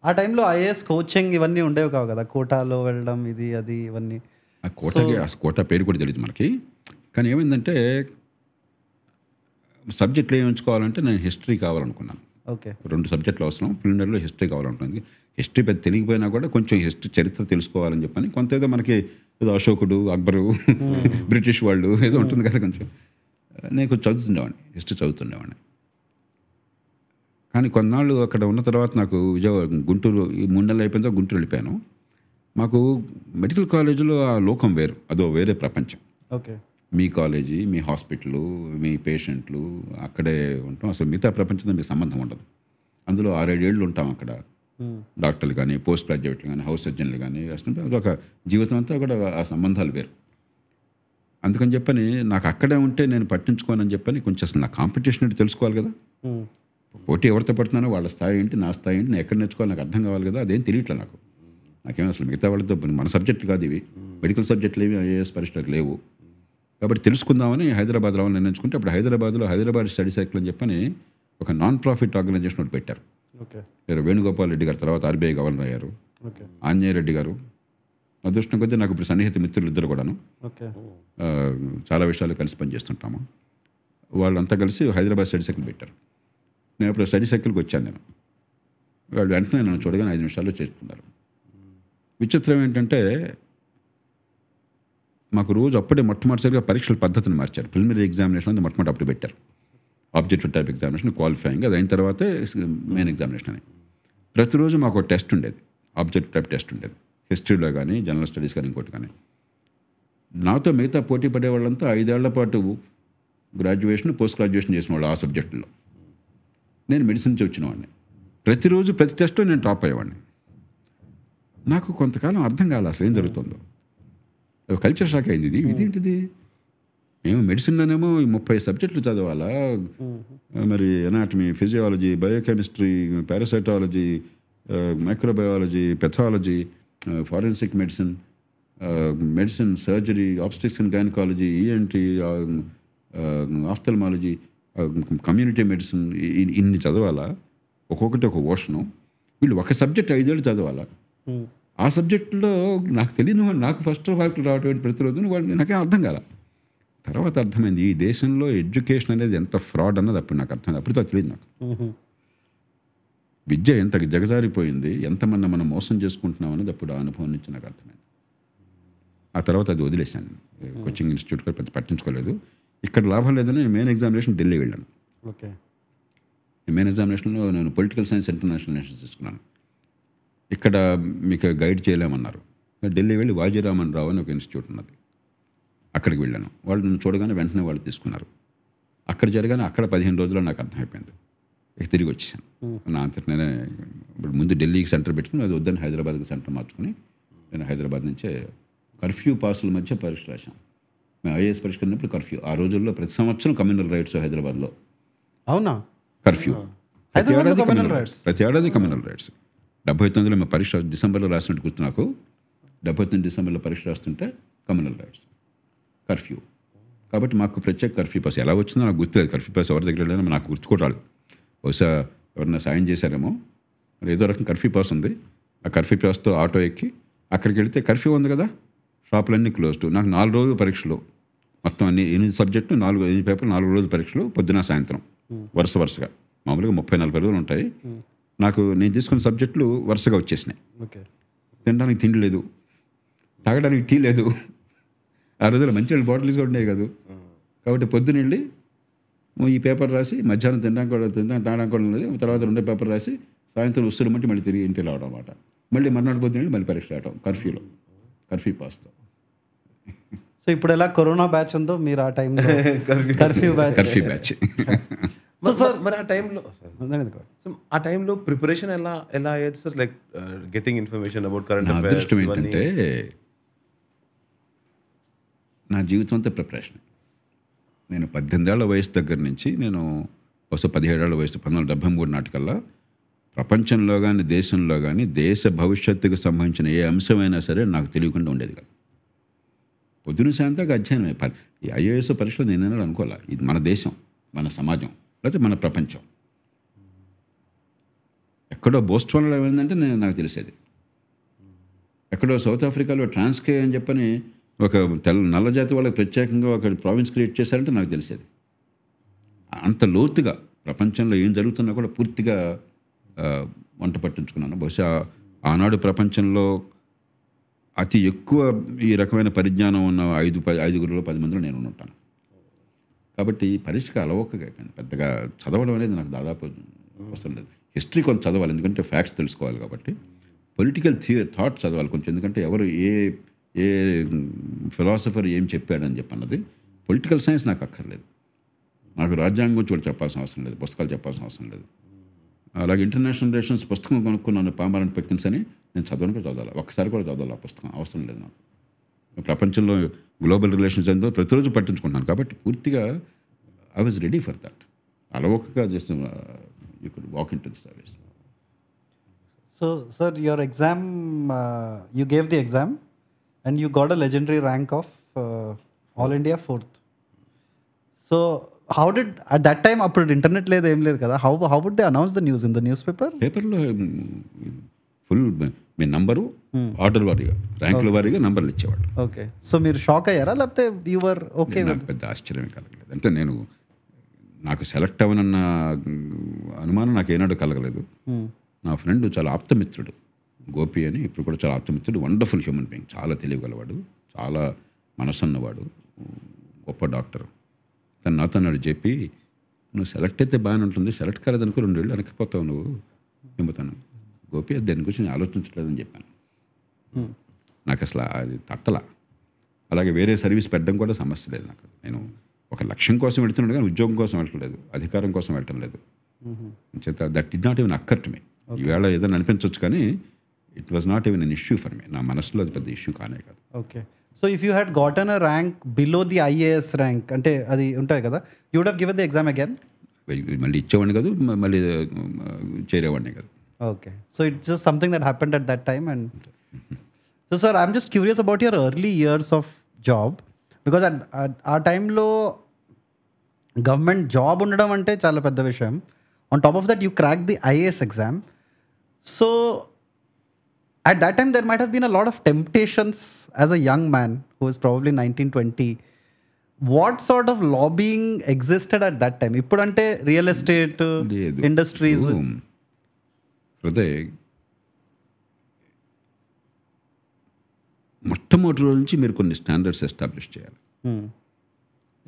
ఆ టైంలో IAS coaching ఇవన్నీ ఉండేవి కావు కదా, కోటాలో వెళ్ళడం ఇది అది ఇవన్నీ. ఆ కోటాకి కోటా పేరు కూడా తెలియదు మనకి. కానీ ఏమైందంటే సబ్జెక్టులు ఏమి ఎంచుకోవాలంటే నేను హిస్టరీ కావాలనుకున్నాను. ఓకే. 2 సబ్జెక్టులు అవసరం. ప్రిలిమినరీలో హిస్టరీ కావాలనుకున్నాను. హిస్టరీ పెద్ద తెలియకపోయినా కూడా కొంచెం హిస్టరీ చరిత్ర తెలుసుకోవాలని చెప్పని కొంత ఏదో మనకి ఏదో అశోకుడు, అక్బరు, బ్రిటిష్ వాళ్ళు ఏదో ఉంటుంది కదా కొంచెం. నేను కొంచెం చదువుతుండేవాడిని, హిస్టరీ చదువుతుండేవాడిని. కానీ కొన్నాళ్ళు అక్కడ ఉన్న తర్వాత నాకు విజయవాడ, గుంటూరు, ఈ 3 నెలలు అయిపోయిన తర్వాత గుంటూరు వెళ్ళిపోయాను. మాకు మెడికల్ కాలేజీలో ఆ లోకం వేరు, అదో వేరే ప్రపంచం. ఓకే. మీ కాలేజీ, మీ హాస్పిటల్, మీ పేషెంట్లు అక్కడే ఉంటాం. అసలు మిగతా ప్రపంచంతో మీకు సంబంధం ఉండదు. అందులో 6-7 ఏళ్ళు ఉంటాం అక్కడ. డాక్టర్లు కానీ, పోస్ట్ గ్రాడ్యుయేట్లు కానీ, హౌస్ సర్జన్లు కానీ వస్తుంటే అదొక జీవితం అంతా కూడా ఆ సంబంధాలు వేరు. అందుకని చెప్పని నాకు అక్కడే ఉంటే నేను పట్టించుకోనని చెప్పని కొంచెం అసలు నా కాంపిటీషన్ ఏంటి తెలుసుకోవాలి కదా. పోటీ ఎవరితో పడుతున్నానో వాళ్ళ స్థాయి ఏంటి, నా స్థాయి ఏంటి, నేను ఎక్కడ నేర్చుకోవాలి నాకు అర్థం కావాలి కదా. అదేం తెలియట్లే నాకు. నాకేమో అసలు మిగతా వాళ్ళతో మన సబ్జెక్టులు కాదు ఇవి, మెడికల్ సబ్జెక్టులు ఏవి ఐఏఎస్ పరీక్షలకు లేవు. కాబట్టి తెలుసుకుందామని హైదరాబాద్ రావాలని నిర్ణయించుకుంటే అప్పుడు హైదరాబాద్లో హైదరాబాద్ స్టడీ సైకిల్ అని చెప్పని ఒక నాన్ ప్రాఫిట్ ఆర్గనైజేషన్ ఒకటి పెట్టారు. ఓకే. వేణుగోపాల్ రెడ్డి గారు తర్వాత ఆర్బీఐ గవర్నర్ అయ్యారు. ఓకే. ఆంజనేయ రెడ్డి గారు అదృష్టం కొద్దీ నాకు ఇప్పుడు సన్నిహిత మిత్రులు ఇద్దరు కూడాను. ఓకే. చాలా విషయాలు కలిసి పనిచేస్తుంటాము. వాళ్ళంతా కలిసి హైదరాబాద్ స్టడీ సైకిల్ పెట్టారు. నేను అప్పుడు స్టడీ సైకిల్కి వచ్చాను. నేను వాళ్ళు వెంటనే నన్ను చూడగానే 5 నిమిషాల్లో చేసుకున్నారు. విచిత్రం ఏంటంటే మాకు రోజు అప్పుడే మొట్టమొదటిసారిగా పరీక్షల పద్ధతిని మార్చారు. ప్రిలిమినరీ ఎగ్జామినేషన్ అనేది మొట్టమొదటి అప్పుడు పెట్టారు. ఆబ్జెక్టివ్ టైప్ ఎగ్జామినేషన్, క్వాలిఫైయింగ్, అది అయిన తర్వాతే మెయిన్ ఎగ్జామినేషన్ అని. ప్రతిరోజు మాకు ఒక టెస్ట్ ఉండేది, ఆబ్జెక్టివ్ టైప్ టెస్ట్ ఉండేది. హిస్టరీలో కానీ, జనరల్ స్టడీస్ కానీ, ఇంకోటి కానీ. నాతో మిగతా పోటీ పడే వాళ్ళంతా 5 ఏళ్ల పాటు గ్రాడ్యుయేషన్, పోస్ట్ గ్రాడ్యుయేషన్ చేసిన వాళ్ళు ఆ సబ్జెక్టుల్లో. నేను మెడిసిన్ నుంచి వచ్చిన వాడిని. ప్రతిరోజు ప్రతి టెస్ట్లో నేను టాప్ అయ్యేవాడిని. నాకు కొంతకాలం అర్థం కాలేదు అసలు ఏం జరుగుతుందో. కల్చర్ షాక్ అయింది. ఇదేంటిది, మేము మెడిసిన్లోనేమో 30 సబ్జెక్టులు చదవాలా, మరి anatomy, physiology, biochemistry, parasitology, microbiology, pathology, forensic medicine, medicine, surgery, obstetrics and gynaecology, ENT, ophthalmology, community medicine, ఇన్ని చదవాలా, ఒక్కొక్కటి ఒక ఓషను. వీళ్ళు ఒక సబ్జెక్ట్ 5 ఏళ్ళు చదవాలా. ఆ సబ్జెక్టులో నాకు తెలియని వాళ్ళు నాకు ఫస్ట్ మార్కులు రావడం ప్రతిరోజు వాళ్ళకి నాకేం అర్థం కాల. తర్వాత అర్థమైంది ఈ దేశంలో ఎడ్యుకేషన్ అనేది ఎంత ఫ్రాడ్ అన్నది అప్పుడు నాకు అర్థమైంది. అప్పుడు తెలియదు నాకు. విద్య ఎంత జగజారిపోయింది, ఎంతమంది మనం మోసం చేసుకుంటున్నాం అనేది అప్పుడు ఆ అనుభవం నుంచి నాకు అర్థమైంది. ఆ తర్వాత అది వదిలేశాను. కోచింగ్ ఇన్స్టిట్యూట్ కూడా పెద్ద పట్టించుకోలేదు. ఇక్కడ లాభం లేదని నేను మెయిన్ ఎగ్జామినేషన్ ఢిల్లీ వెళ్ళాను. ఓకే. మెయిన్ ఎగ్జామినేషన్లో నేను పొలిటికల్ సైన్స్ ఇంటర్నేషనల్ నేషన్స్ తీసుకున్నాను. ఇక్కడ మీకు గైడ్ చేయలేమన్నారు. ఢిల్లీ వెళ్ళి వాజీరామన్ రావు అని ఒక ఇన్స్టిట్యూట్ ఉన్నది, అక్కడికి వెళ్ళాను. వాళ్ళు నన్ను చూడగానే వెంటనే వాళ్ళు తీసుకున్నారు. అక్కడ జరగానే అక్కడ 15 రోజుల్లో నాకు అర్థమైపోయింది. ఇక తిరిగి వచ్చేసాను. నా అంతటి నేనే ఇప్పుడు ముందు ఢిల్లీకి సెంటర్ పెట్టుకుని అది వద్దని హైదరాబాద్కి సెంటర్ మార్చుకుని నేను హైదరాబాద్ నుంచే కర్ఫ్యూ పాసుల మధ్య పరీక్ష రాశాను. మేము ఐఏఎస్ పరీక్ష ఉన్నప్పుడు కర్ఫ్యూ. ఆ రోజుల్లో ప్రతి సంవత్సరం కమ్యూనల్ రైట్స్ హైదరాబాద్లో. అవునా? కర్ఫ్యూ ప్రతి ఏడాది కమ్యూనల్ రైట్స్. 79లో మేము పరీక్ష డిసెంబర్లో రాసినట్టు గుర్తు నాకు. 79 డిసెంబర్లో పరీక్ష రాస్తుంటే కమ్యూనల్ రైట్స్, కర్ఫ్యూ. కాబట్టి మాకు ప్రత్యేక కర్ఫ్యూ పాస్ ఎలా వచ్చిందో నాకు గుర్తులేదు. కర్ఫ్యూ పాస్ ఎవరి దగ్గర వెళ్ళానో నాకు గుర్తుకోవటాలి. బహుశా ఎవరన్నా సాయం చేశారేమో. మరి ఏదో రకం కర్ఫ్యూ పాస్ ఉంది. ఆ కర్ఫ్యూ పాస్తో ఆటో ఎక్కి అక్కడికి వెళితే కర్ఫ్యూ ఉంది కదా, షాపులన్నీ క్లోజ్డ్. నాకు 4 రోజులు పరీక్షలు, మొత్తం అన్ని 8 సబ్జెక్టులు 8 పేపర్లు 4 రోజులు పరీక్షలు, పొద్దున సాయంత్రం వరుసగా. మామూలుగా 30-40 రోజులు ఉంటాయి. నాకు నేను తీసుకున్న సబ్జెక్టులు వరుసగా వచ్చేసినాయి. తినడానికి తిండి లేదు, తాగడానికి టీ లేదు. ఆ రోజుల్లో మంచి బాటిల్స్ కూడా ఉండేవి కాదు. కాబట్టి పొద్దున వెళ్ళి ఈ పేపర్ రాసి మధ్యాహ్నం తాగడానికి కూడా లేదు. తర్వాత 2 పేపర్ రాసి సాయంత్రం ఉసురుమంటే మళ్ళీ తిరిగి ఇంటికి రావడం అనమాట. మళ్ళీ మర్నాడు పొద్దున వెళ్ళి మళ్ళీ పరీక్ష రావడం కర్ఫ్యూలో, కర్ఫ్యూ పాస్తో. సో ఇప్పుడు ఎలా కరోనా బ్యాచ్ ఉందో మీరు ఆ టైంలో కర్ఫ్యూ బ్యాచ్. సో సార్ మరి ఆ టైంలో ప్రిపరేషన్ ఎలా అయ్యేది sir? Like getting information about current affairs. అదృష్టం ఏంటంటే నా జీవితం అంతా ప్రిపరేషన్. నేను 18 ఏళ్ల వయసు దగ్గర నుంచి నేను బహుశా 17 ఏళ్ల వయసు 1973 నాటికల్లా ప్రపంచంలో కానీ దేశంలో కానీ దేశ భవిష్యత్తుకు సంబంధించిన ఏ అంశమైనా సరే నాకు తెలియకుండా ఉండేది కాదు. పొద్దున సాయంత్రం అధ్యయనమే. ఈ ఐఏఎస్ పరీక్షలో నేనేనాడు అనుకోలే ఇది మన దేశం, మన సమాజం, లేకపోతే మన ప్రపంచం. ఎక్కడో బోస్టన్లో ఏమైందంటే నాకు తెలిసేది. ఎక్కడో సౌత్ ఆఫ్రికాలో ట్రాన్స్కే అని చెప్పని ఒక నల్ల జాతి వాళ్ళకి ప్రత్యేకంగా ఒక ప్రావిన్స్ క్రియేట్ చేశారంటే నాకు తెలిసేది. అంత లోతుగా ప్రపంచంలో ఏం జరుగుతున్నా కూడా పూర్తిగా వంట పట్టించుకున్నాను. బహుశా ఆనాడు ప్రపంచంలో అతి ఎక్కువ ఈ రకమైన పరిజ్ఞానం ఉన్న 5గురిలో 10 మందిలో నేను ఉంటాను. కాబట్టి పరీక్షకు అలవోకగా అయిపోయింది. పెద్దగా చదవడం అనేది నాకు దాదాపు అవసరం లేదు. హిస్టరీ కొంచెం చదవాలి, ఎందుకంటే ఫ్యాక్ట్స్ తెలుసుకోవాలి. కాబట్టి పొలిటికల్ థాట్ చదవాలి కొంచెం, ఎందుకంటే ఎవరు ఏ ఫిలాసఫర్ ఏం చెప్పాడని చెప్పన్నది. పొలిటికల్ సైన్స్ నాకు అక్కర్లేదు. నాకు రాజ్యాంగం చూడ చెప్పాల్సిన అవసరం లేదు, పుస్తకాలు చెప్పాల్సిన అవసరం లేదు. అలాగే ఇంటర్నేషనల్ రిలేషన్స్ పుస్తకం కొనుక్కున్నాను, పామరన్ పెకిన్స్ అని. నేను చదవాలి, ఒక్కసారి కూడా చదవాలి ఆ పుస్తకం, అవసరం లేదు నాకు. ప్రపంచంలో గ్లోబల్ రిలేషన్స్ ఏందో ప్రతిరోజు పట్టించుకుంటున్నాను. కాబట్టి పూర్తిగా I was ready for that. అలవోకగా just you could walk into the service. So, sir, your exam, you gave the exam and you got a legendary rank of All India 4th. So, how did, at that time, appudu internet లేదు ఏం లేదు కదా, how would they announce the news in the newspaper? పేపర్లో full మీ number order వారీగా, ర్యాంకుల వారీగా నంబర్లు ఇచ్చేవాళ్ళు. Okay. So మీరు షాక్ అయ్యారా, లేకపోతే యు వర్ ఓకే? నాకు పెద్ద ఆశ్చర్యం కలగలేదు. అంటే నాకు సెలెక్ట్ అవ్వనన్న అనుమానం నాకు ఏనాడు కలగలేదు. నా ఫ్రెండ్ చాలా ఆప్తమిత్రుడు గోపి అని, ఇప్పుడు కూడా చాలా ఆప్తమిత్రుడు, వండర్ఫుల్ హ్యూమన్ బీయింగ్, చాలా తెలియగలవాడు, చాలా మనసున్నవాడు, గొప్ప డాక్టర్. తను నాతో నాడు చెప్పి, నువ్వు సెలెక్ట్ అయితే బాగానే ఉంటుంది, సెలెక్ట్ కాలేదనుకో 2 ఏళ్ళు వెనక్కిపోతావు నువ్వు ఏమవుతాను. గోపి అది దాని గురించి నేను ఆలోచించలేదని చెప్పాను. నాకు అసలు అది తట్టలా. అలాగే వేరే సర్వీస్ పెట్టడం కూడా సమస్య లేదు నాకు. నేను ఒక లక్ష్యం కోసం వెళ్తున్నాడు కానీ ఉద్యోగం కోసం వెళ్ళట్లేదు, అధికారం కోసం వెళ్ళటం లేదు. చేత that did not even occur to me. ఈవేళ ఏదైనా అనిపించవచ్చు కానీ it was not even an issue for me. నా మనసులో అది పెద్ద ఇష్యూ కానే కాదు. Okay. So if you had gotten a rank below the IAS rank, అంటే అది ఉంటాయి కదా, you would have given the exam again? మళ్ళీ ఇచ్చేవాడిని కాదు, మళ్ళీ చేరేవాడిని కాదు. Okay. So it's just something that happened at that time. And so sir, I'm just curious about your early years of job, because ఆ టైంలో గవర్నమెంట్ జాబ్ ఉండడం అంటే చాలా పెద్ద విషయం. On top of that, you cracked the IAS exam. So, at that time, there might have been a lot of temptations as a young man who was probably 19, 20. What sort of lobbying existed at that time? Ippudante real estate industries. Hriday, మొట్టమొదటి రోజు నుంచి మీరు కొన్ని standards establish చేయాలి,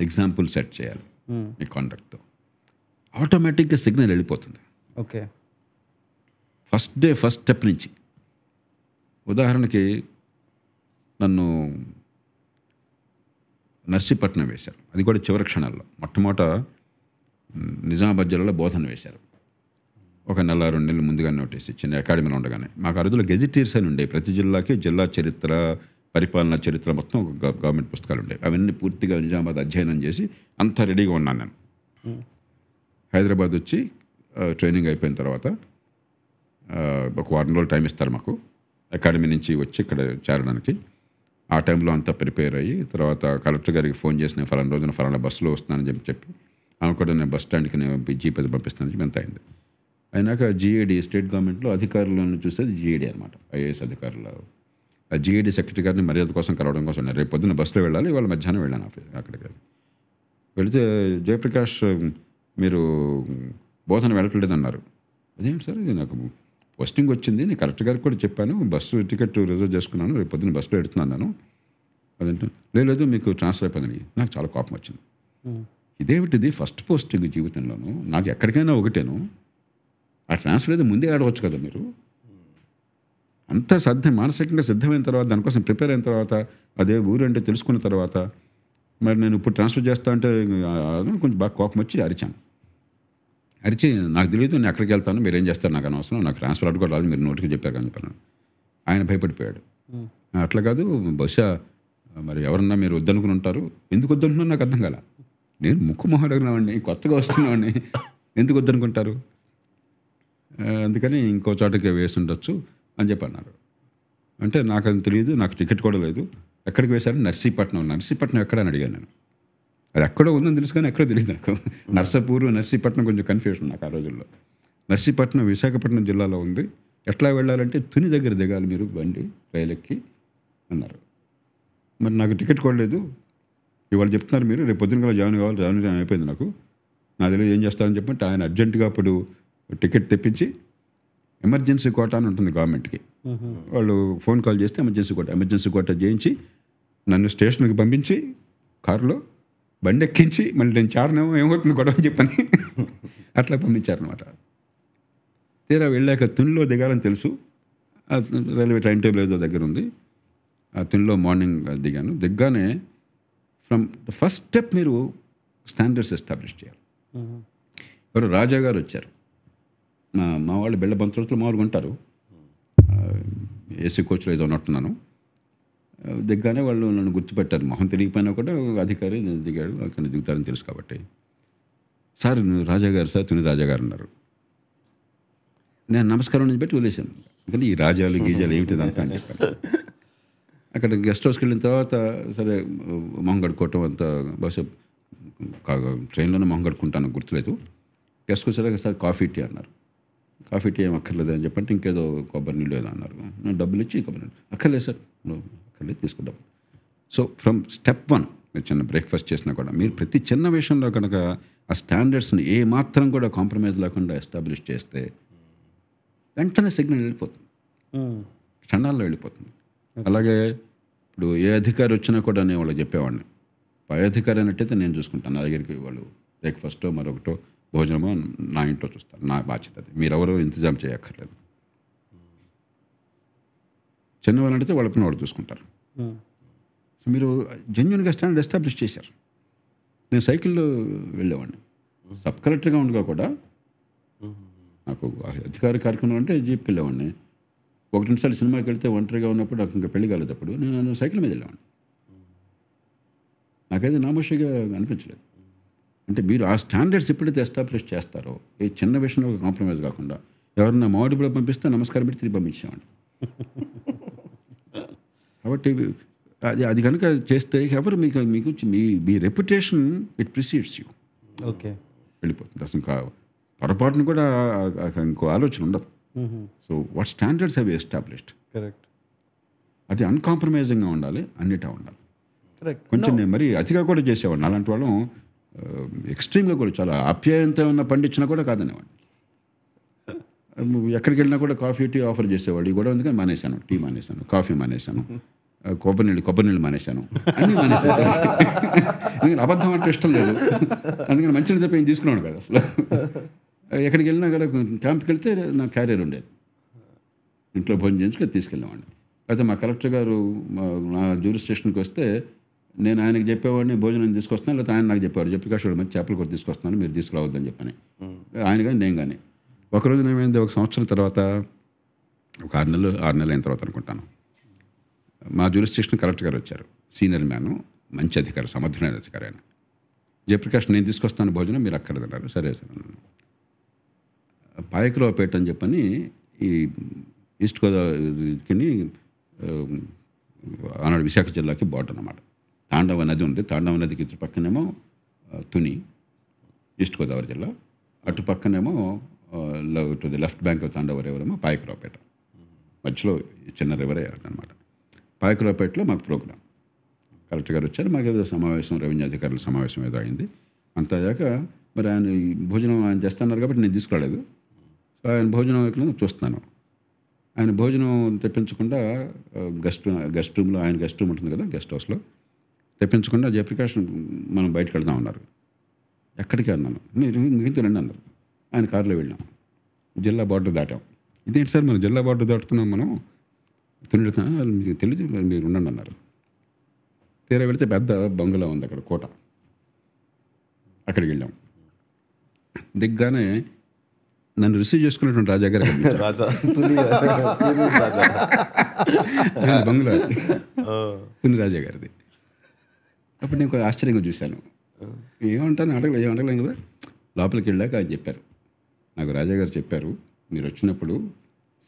example set చేయాలి మీ కాండక్ట్తో. ఆటోమేటిక్గా signal వెళ్ళిపోతుంది. Okay. First day first step నుంచి. ఉదాహరణకి నన్ను నర్సీపట్నం వేశారు, అది కూడా చివరి క్షణాల్లో. మొట్టమొదట నిజామాబాద్ జిల్లాలో బోధన వేశారు. ఒక 1-2 నెలలు ముందుగా నోటీస్ ఇచ్చింది, అకాడమీలో ఉండగానే. మాకు అరుదులో గెజిటీర్స్ అని ఉండేవి. ప్రతి జిల్లాకి జిల్లా చరిత్ర, పరిపాలనా చరిత్ర మొత్తం ఒక గవర్నమెంట్ పుస్తకాలు ఉండేవి. అవన్నీ పూర్తిగా నిజామాబాద్ అధ్యయనం చేసి అంతా రెడీగా ఉన్నాను నేను. హైదరాబాద్ వచ్చి ట్రైనింగ్ అయిపోయిన తర్వాత ఒక 1 వారం రోజులు టైం ఇస్తారు మాకు, అకాడమీ నుంచి వచ్చి ఇక్కడ చేరడానికి. ఆ టైంలో అంతా ప్రిపేర్ అయ్యి తర్వాత కలెక్టర్ గారికి ఫోన్ చేసి, నేను ఫలానా రోజున ఫలానా బస్సులో వస్తున్నానని చెప్పి ఆమె కూడా నేను బస్ స్టాండ్కి నేను జీపీ పంపిస్తానని చెప్పి ఎంత అయింది. అయినాక జిఏడి, స్టేట్ గవర్నమెంట్లో అధికారులను చూసేది జిఏడి అనమాట, ఐఏఎస్ అధికారులు. ఆ జిఏడి సెక్రటరీ గారిని మర్యాద కోసం కలవడం కోసం రేపు పొద్దున్న బస్సులో వెళ్ళాలి, ఇవాళ మధ్యాహ్నం వెళ్ళాను అక్కడికి. వెళితే జయప్రకాష్ మీరు బోధన వెళ్ళట్లేదు అన్నారు. అదేంటి సార్, ఇది నాకు పోస్టింగ్ వచ్చింది, నేను కలెక్టర్ గారికి కూడా చెప్పాను, బస్సు టికెట్ రిజర్వ్ చేసుకున్నాను, రేపు పొద్దున్న బస్సులో వెళ్తున్నాను నేను. అదేంటి, లేదు మీకు ట్రాన్స్ఫర్ అయిపోయిందని. నాకు చాలా కోపం వచ్చింది. ఇదేమిటిది, ఫస్ట్ పోస్టింగ్ జీవితంలోనూ నాకు ఎక్కడికైనా ఒకటేను, ఆ ట్రాన్స్ఫర్ అయితే ముందే ఆడవచ్చు కదా మీరు. అంతా మానసికంగా సిద్ధమైన తర్వాత, దానికోసం ప్రిపేర్ అయిన తర్వాత, అదే ఊరు అంటే తెలుసుకున్న తర్వాత, మరి నేను ఇప్పుడు ట్రాన్స్ఫర్ చేస్తా అంటే కొంచెం బాగా కోపం వచ్చి అరిచాను. నాకు తెలియదు, నేను ఎక్కడికి వెళ్తాను, మీరు ఏం చేస్తారు నాకు అనవసరం, నాకు ట్రాన్స్ఫర్ అడ్డు కూడా రాదు, మీరు నోటికి చెప్పారు కానీ చెప్పాను. ఆయన భయపడిపోయాడు. అట్లా కాదు, బహుశా మరి ఎవరన్నా మీరు వద్దనుకుని ఉంటారు. ఎందుకు వద్దనుకున్నాను నాకు అర్థం కాల. నేను ముక్కు మొహం అడిగినవాడిని, కొత్తగా వస్తున్నవాడిని, ఎందుకు వద్దనుకుంటారు, అందుకని ఇంకో చోటకి వేసి ఉండొచ్చు అని చెప్పి అన్నారు. అంటే నాకు అది తెలియదు, నాకు టికెట్ కూడా లేదు. ఎక్కడికి వేశారు, నర్సీపట్నం ఎక్కడని అడిగాను నేను. అది ఎక్కడో ఉందని తెలుసు కానీ ఎక్కడో తెలియదు నాకు. నర్సాపూర్, నర్సీపట్నం కొంచెం కన్ఫ్యూషన్ నాకు ఆ రోజుల్లో. నర్సీపట్నం విశాఖపట్నం జిల్లాలో ఉంది, ఎట్లా వెళ్ళాలంటే తుని దగ్గర దిగాలి మీరు బండి రైలు ఎక్కి అన్నారు. మరి నాకు టికెట్ కూడా లేదు, ఇవాళ చెప్తున్నారు మీరు రేపు పొద్దున కల్లా జాయిన్ కావాలి, జాయిన్ అయిపోయింది నాకు, నా తెలియదు ఏం చేస్తారని చెప్పంటే ఆయన అర్జెంటుగా అప్పుడు టికెట్ తెప్పించి ఎమర్జెన్సీ కోటా అని ఉంటుంది గవర్నమెంట్కి, వాళ్ళు ఫోన్ కాల్ చేస్తే ఎమర్జెన్సీ కోటా చేయించి నన్ను స్టేషన్కి పంపించి కారులో బండి ఎక్కించి మళ్ళీ నేను చారనేమో ఏమవుతుంది గొడవ అని చెప్పని అట్లా పంపించారనమాట. తీరా వెళ్ళాక తునిలో దిగాలని తెలుసు, రైల్వే టైం టేబుల్ ఏదో దగ్గర ఉంది, ఆ తునిలో మార్నింగ్ దిగాను. దిగ్గానే ఫ్రమ్ ద ఫస్ట్ స్టెప్ మీరు స్టాండర్డ్స్ ఎస్టాబ్లిష్ చేయాలి. ఎవరు రాజా గారు వచ్చారు, మా వాళ్ళు బిళ్ళ బంతులతో మామూలుగా ఉంటారు, ఏసీ కోచ్లో ఏదో ఉన్నట్టున్నాను. దిగ్గానే వాళ్ళు నన్ను గుర్తుపెట్టారు, మొహం తెలియకపోయినా కూడా అధికారి దిగాడు, అక్కడ దిగుతారని తెలుసు కాబట్టి, సార్ రాజా గారు సార్ తుని రాజా గారు అన్నారు. నేను నమస్కారం నుంచి పెట్టి వదిలేశాను, ఎందుకంటే ఈ రాజాలు గీజాలు ఏమిటిదంతా అని చెప్పాను. అక్కడ గెస్ట్ హౌస్కి వెళ్ళిన తర్వాత సరే మొహం కడుక్కోవటం అంతా బహుశా ట్రైన్లోనే మొహం కడుక్కుంటాను గుర్తులేదు. గెస్ట్ వచ్చాక సార్ కాఫీ టీ అన్నారు. కాఫీ టీ ఏం అక్కర్లేదు అని చెప్పంటే ఇంకేదో కొబ్బరి నీళ్ళు ఏదో అన్నారు. నేను డబ్బులు ఇచ్చి కొబ్బరి నీళ్ళు అక్కర్లేదు సార్, అక్కర్లేదు తీసుకుంటాం. సో ఫ్రమ్ స్టెప్ 1 మీరు చిన్న బ్రేక్ఫాస్ట్ చేసినా కూడా మీరు ప్రతి చిన్న విషయంలో కనుక ఆ స్టాండర్డ్స్ని ఏ మాత్రం కూడా కాంప్రమైజ్ లేకుండా ఎస్టాబ్లిష్ చేస్తే వెంటనే సిగ్నల్ వెళ్ళిపోతుంది, క్షణాల్లో వెళ్ళిపోతుంది. అలాగే ఇప్పుడు ఏ అధికారి వచ్చినా కూడా నేను వాళ్ళకి చెప్పేవాడిని, పై అధికారి అన్నట్టయితే నేను చూసుకుంటాను, నా దగ్గరికి వాళ్ళు బ్రేక్ఫాస్టో మరొకటో భోజనమో నా ఇంట్లో చూస్తాను, నా బాధ్యత అది, మీరెవరో ఇంతజాం చేయక్కర్లేదు. చిన్నవాళ్ళు అంటే వాళ్ళ పని వాళ్ళు చూసుకుంటారు. సో మీరు జెన్యున్గా స్టాండర్డ్ ఎస్టాబ్లిష్ చేశారు. నేను సైకిల్లో వెళ్ళేవాడిని, సబ్ కలెక్టర్గా ఉండగా కూడా నాకు అధికార కార్యక్రమం అంటే జీప్కి వెళ్ళేవాడిని. 1-2 సార్లు సినిమాకి వెళ్తే ఒంటరిగా ఉన్నప్పుడు నాకు ఇంకా పెళ్లి కాలేదప్పుడు నేను సైకిల్ మీద వెళ్ళేవాడిని. నాకైతే నామోషిగా అనిపించలేదు. అంటే మీరు ఆ స్టాండర్డ్స్ ఎప్పుడైతే ఎస్టాబ్లిష్ చేస్తారో ఈ చిన్న విషయంలో కాంప్రమైజ్ కాకుండా, ఎవరన్నా మామిడిలో పంపిస్తే నమస్కారం పెట్టి తిరిగి పంపించేవాడిని. కాబట్టి అది కనుక చేస్తే ఎవరు మీకు మీ reputation it precedes you. Okay, వెళ్ళిపోతుంది అసలు. ఇంకా పొరపాటును కూడా ఇంకో ఆలోచన ఉండదు. So what standards have established, correct, అది అన్కాంప్రమైజింగ్గా ఉండాలి, అన్నిటా ఉండాలి. కరెక్ట్. కొంచెం నేను మరీ అతిగా కూడా చేసేవాడిని, అలాంటి వాళ్ళం ఎక్స్ట్రీమ్గా కూడా చాలా ఆప్యాయంతో ఉన్న పండించినా కూడా కాదనేవాడిని. ఎక్కడికి వెళ్ళినా కూడా కాఫీ టీ ఆఫర్ చేసేవాడు. ఈ కూడా అందుకని మానేశాను, టీ మానేశాను, కాఫీ మానేశాను, కొబ్బరి నీళ్ళు మానేశాను, అన్నీ మానేశాను. ఎందుకంటే అబద్ధం అంటే ఇష్టం లేదు, అందుకని మంచిగా చెప్పి ఏం తీసుకున్నాను కదా అసలు. ఎక్కడికి వెళ్ళినా కదా క్యాంప్కి వెళ్తే నా క్యారియర్ ఉండేది, ఇంట్లో భోజనం చేయించుకొని తీసుకెళ్ళేవాడిని. అయితే మా కలెక్టర్ గారు నా జ్యూరిస్డిక్షన్కి వస్తే నేను ఆయనకి చెప్పేవాడిని భోజనం తీసుకొస్తాను, లేకపోతే ఆయన నాకు చెప్పేవాడు జయప్రకాష్ వాడు మంచి చేపల కూర తీసుకొస్తాను, మీరు తీసుకురావద్దని చెప్పని. ఆయన కానీ నేను కానీ ఒకరోజు ఏమైంది, 1 సంవత్సరం తర్వాత, ఒక 6 నెలలు అయిన తర్వాత అనుకుంటాను, మా జ్యూరిస్డిక్షన్ కలెక్టర్ గారు వచ్చారు. సీనియర్ మ్యాను, మంచి అధికారి, సమర్థులైన అధికారి ఆయన. జయప్రకాష్ నేను తీసుకొస్తాను భోజనం, మీరు అక్కర్లేదన్నారు. సరే సార్ అన్నాను. పాయకరావుపేట అని చెప్పని ఈ ఈస్ట్ గోదావరికి ఆనాడు విశాఖ జిల్లాకి బార్డర్ అన్నమాట. తాండవ నది ఉంది, తాండవ నదికి ఇటు పక్కనేమో తుని, ఈస్ట్ గోదావరి జిల్లా, అటు పక్కనేమో to the left bank of Tandava river ఏమో పాయకరావుపేట, మధ్యలో చిన్న రివర్ అనమాట. పాయకరావుపేటలో మాకు ప్రోగ్రాం, కలెక్టర్ గారు వచ్చారు, మాకు ఏదో సమావేశం, రెవెన్యూ అధికారుల సమావేశం ఏదో అయింది. అంత అయ్యాక మరి ఆయన భోజనం ఆయన చేస్తున్నారు కాబట్టి నేను తీసుకురాలేదు. సో ఆయన భోజనం ఎక్కడ చూస్తున్నాను, ఆయన భోజనం తెప్పించకుండా గెస్ట్ రూమ్లో, ఆయన గెస్ట్ రూమ్ ఉంటుంది కదా గెస్ట్ హౌస్లో, తెప్పించకుండా జయప్రకాష్ మనం బయటకు వెళ్దాం అన్నారు. ఎక్కడికి అన్నాను, మీరు మిగిలితే రండి అన్నారు. ఆయన కారులో వెళ్ళాం, జిల్లా బార్డర్ దాటాం. ఇదేంటి సార్ మనం జిల్లా బార్డర్ దాటుతున్నాం, మనం తుని మీకు తెలియదు, మీరు ఉండండి అన్నారు. తీరా వెళితే పెద్ద బంగ్లా ఉంది అక్కడ, కోట, అక్కడికి వెళ్ళాం. దిగ్గానే నన్ను రిసీవ్ చేసుకున్నటువంటి రాజా గారు బంగ్లా తుని రాజా గారిది. అప్పుడు నేను ఆశ్చర్యంగా చూశాను, ఏమంటాను ఏమంటలేం కదా. లోపలికి వెళ్ళాక ఆయన చెప్పారు, నాకు రాజా గారు చెప్పారు, మీరు వచ్చినప్పుడు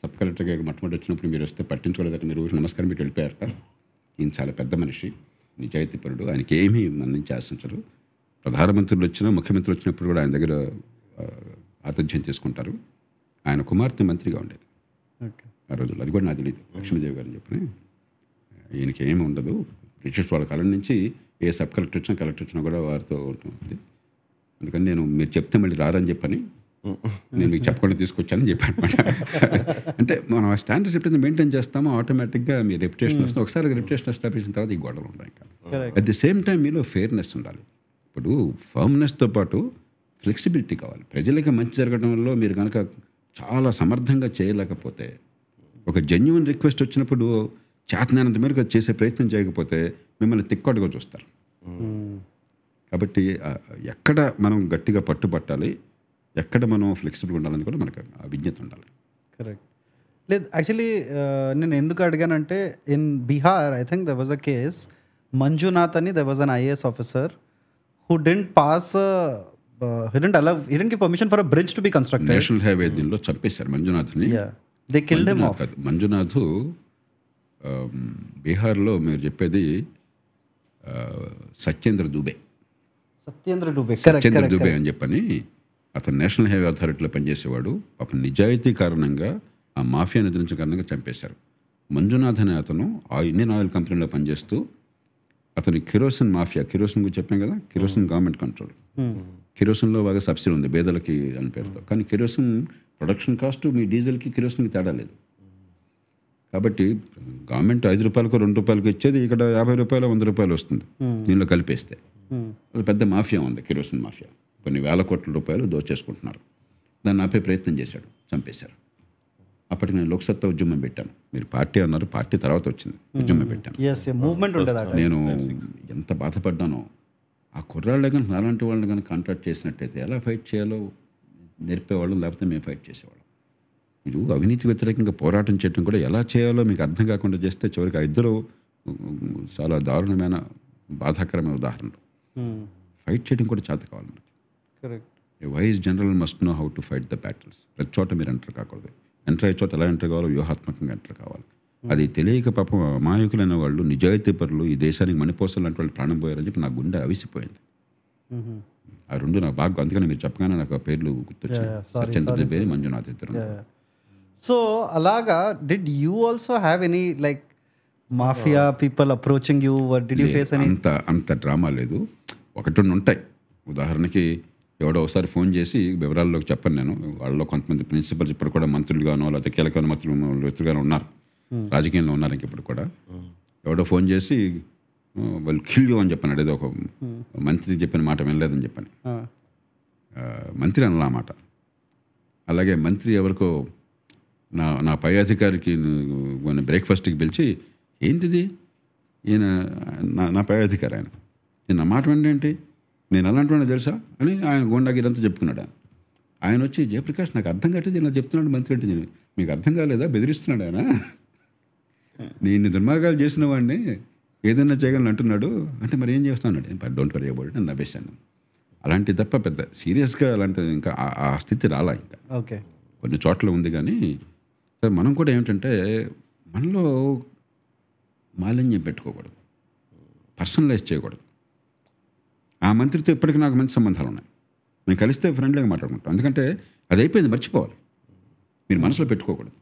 సబ్ కలెక్టర్ గారు మొట్టమొదటి వచ్చినప్పుడు మీరు వస్తే పట్టించుకోలేదట, మీరు నమస్కారం పెట్టి వెళ్ళిపోయారట. ఈయన చాలా పెద్ద మనిషి, నిజాయితీపరుడు, ఆయనకి ఏమీ మన నుంచి ఆశించరు. ప్రధానమంత్రులు వచ్చినా ముఖ్యమంత్రులు వచ్చినప్పుడు కూడా ఆయన దగ్గర ఆతిథ్యం తీసుకుంటారు. ఆయన కుమార్తె మంత్రిగా ఉండేది ఓకే. ఆ రోజుల్లో. అది కూడా నాకు తెలియదు. లక్ష్మీదేవి గారు అని చెప్పి ఈయనకి ఏమి ఉండదు, బ్రిటిష్ వాళ్ళ కాలం నుంచి ఏ సబ్ కలెక్టర్ వచ్చినా కూడా వారితో ఉంటుంది. అందుకని మీరు చెప్తే మళ్ళీ రారని చెప్పని నేను మీకు చెప్పకుండా తీసుకొచ్చానని చెప్పాను అనమాట. అంటే మనం ఆ స్టాండర్డ్స్ ఎప్పుడైతే మెయింటైన్ చేస్తామో ఆటోమేటిక్గా మీ రెప్యుటేషన్ వస్తుంది. ఒకసారి రెప్యుటేషన్ ఎస్టాబ్లిష్ అయిన తర్వాత ఈ గొడవలు ఉంటాయి. అట్ ది సేమ్ టైం మీలో ఫెయిర్నెస్ ఉండాలి. ఇప్పుడు ఫర్మ్నెస్తో పాటు ఫ్లెక్సిబిలిటీ కావాలి. ప్రజలకి మంచి జరగడంలో మీరు కనుక చాలా సమర్థంగా చేయలేకపోతే, ఒక జెన్యున్ రిక్వెస్ట్ వచ్చినప్పుడు చేతనైనంత మేరకు చేసే ప్రయత్నం చేయకపోతే మిమ్మల్ని తిక్కొట్టుగా చూస్తారు. కాబట్టి ఎక్కడ మనం గట్టిగా పట్టుబట్టాలి, ఎక్కడ మనం ఫ్లెక్సిబుల్గా ఉండాలని కూడా మనకు ఆ విజ్ఞత ఉండాలి. కరెక్ట్. లేదు, యాక్చువల్లీ నేను ఎందుకు అడిగానంటే in Bihar I think there was a case, Manjunath అని there was an IAS officer who didn't pass he didn't give permission for a bridge to be constructed. National highway దీనిలో చంపేశారు మంజునాథ్ని. They killed him off. Manjunath బీహార్లో మీరు చెప్పేది సత్యేంద్ర దుబే అని చెప్పని అతను national highway అథారిటీలో పనిచేసేవాడు. అప్పుడు నిజాయితీ కారణంగా ఆ మాఫియా నిద్రించిన కారణంగా చంపేశారు. మంజునాథ్ అనే అతను ఆ ఇండియన్ ఆయిల్ కంపెనీలో పనిచేస్తూ అతని కిరోసిన్ మాఫియా, కిరోసిన్ గురించి చెప్పాం కదా, కిరోసిన్ గవర్నమెంట్ కంట్రోల్, కిరోసిన్లో బాగా సబ్సిడీ ఉంది పేదలకి అని పేరుతో. కానీ కిరోసిన్ ప్రొడక్షన్ కాస్ట్ మీ డీజిల్కి కిరోసిన్కి తేడా లేదు. కాబట్టి గవర్నమెంట్ 5 రూపాయలకు 2 రూపాయలకు ఇచ్చేది ఇక్కడ 50 రూపాయలు 100 రూపాయలు వస్తుంది దీనిలో కలిపేస్తే. అది పెద్ద మాఫియా ఉంది, కిరోసిన్ మాఫియా. కొన్ని వేల కోట్ల రూపాయలు దోచేసుకుంటున్నారు. దాన్ని ఆపే ప్రయత్నం చేశాడు, చంపేశారు. అప్పటికి నేను లోక్సత్తా ఉద్యమం పెట్టాను. మీరు పార్టీ అన్నారు, పార్టీ తర్వాత వచ్చింది, ఉద్యమం పెట్టాను. నేను ఎంత బాధపడ్డానో. ఆ కుర్రాళ్ళే కనుక అలాంటి వాళ్ళని కనుక కాంట్రాక్ట్ చేసినట్టయితే ఎలా ఫైట్ చేయాలో నేర్పేవాళ్ళం, లేకపోతే మేము ఫైట్ చేసేవాళ్ళం. మీరు అవినీతి వ్యతిరేకంగా పోరాటం చేయడం కూడా ఎలా చేయాలో మీకు అర్థం కాకుండా చేస్తే చివరికి ఆ ఇద్దరు చాలా దారుణమైన బాధాకరమైన ఉదాహరణలు. ఫైట్ చేయడం కూడా చేత కావాలి మనకి. ఏ wise general must know how to fight the battles. ప్రతి చోట మీరు ఎంటర్ కాకూడదు. ఎంటర్ అయ్యే చోట ఎలా ఎంటర్ కావాలో వ్యూహాత్మకంగా ఎంటర్ కావాలి. అది తెలియక పాపం అమాయకులైన వాళ్ళు, నిజాయితీ పరులు, ఈ దేశానికి మణిపోసలు లాంటి వాళ్ళు ప్రాణం పోయారని చెప్పి నా గుండె అవిసిపోయింది. ఆ రెండు నాకు బాగా, అందుకని మీరు చెప్పగానే నాకు ఆ పేర్లు గుర్తొచ్చాయి. సత్యేంద్ర దుబే, మంజునాథ్ ఇద్దరు. సో అలాగా did you also have any like mafia people approaching you? Did you face any? అంత డ్రామా లేదు. ఒకటి ఉంటాయి. ఉదాహరణకి ఎవడో ఒకసారి ఫోన్ చేసి, వివరాల్లోకి చెప్పను నేను, వాళ్ళలో కొంతమంది ప్రిన్సిపల్స్ ఇప్పుడు కూడా మంత్రులుగానో లేకపోతే కీలకమైన వ్యక్తులుగానో ఉన్నారు, రాజకీయంలో ఉన్నారు ఇంకెప్పుడు కూడా. ఎవడో ఫోన్ చేసి వాళ్ళు కిల్ అని చెప్పాను. అదేదో ఒక మంత్రి చెప్పిన మాట వినలేదని చెప్పాను. మంత్రి అనలా మాట. అలాగే మంత్రి ఎవరికో నా పై అధికారికి బ్రేక్ఫాస్ట్కి పిలిచి, ఏంటిది ఈయన నా పై అధికారి, ఆయన నా మాట ఏంటి, నేను అలాంటి వాడిని తెలుసా అని ఆయన గోండాగిరంతా చెప్పుకున్నాడు. ఆయన వచ్చి, జయప్రకాష్ నాకు అర్థం కట్టేది ఇలా చెప్తున్నాడు మంత్రి అంటే, మీకు అర్థం కాలేదా, బెదిరిస్తున్నాడు ఆయన, నేను దుర్మార్గాలు చేసిన వాడిని ఏదైనా చేయగలను అంటున్నాడు అంటే మరి ఏం చేస్తాను, డోంట్ వరీ అబౌట్ ఇట్ అని నవ్వేశాను. అలాంటి తప్ప పెద్ద సీరియస్గా అలాంటి ఇంకా ఆ స్థితి రాలా. ఇంకా ఓకే, కొన్ని చోట్ల ఉంది. కానీ మనం కూడా ఏమిటంటే మనలో మాలిన్యం పెట్టుకోకూడదు, పర్సనలైజ్ చేయకూడదు. ఆ మంత్రితో ఇప్పటికీ నాకు మంచి సంబంధాలు ఉన్నాయి. మేము కలిస్తే ఫ్రెండ్లీగా మాట్లాడుకుంటాం. ఎందుకంటే అది అయిపోయింది, మర్చిపోవాలి. మీరు మనసులో పెట్టుకోకూడదు.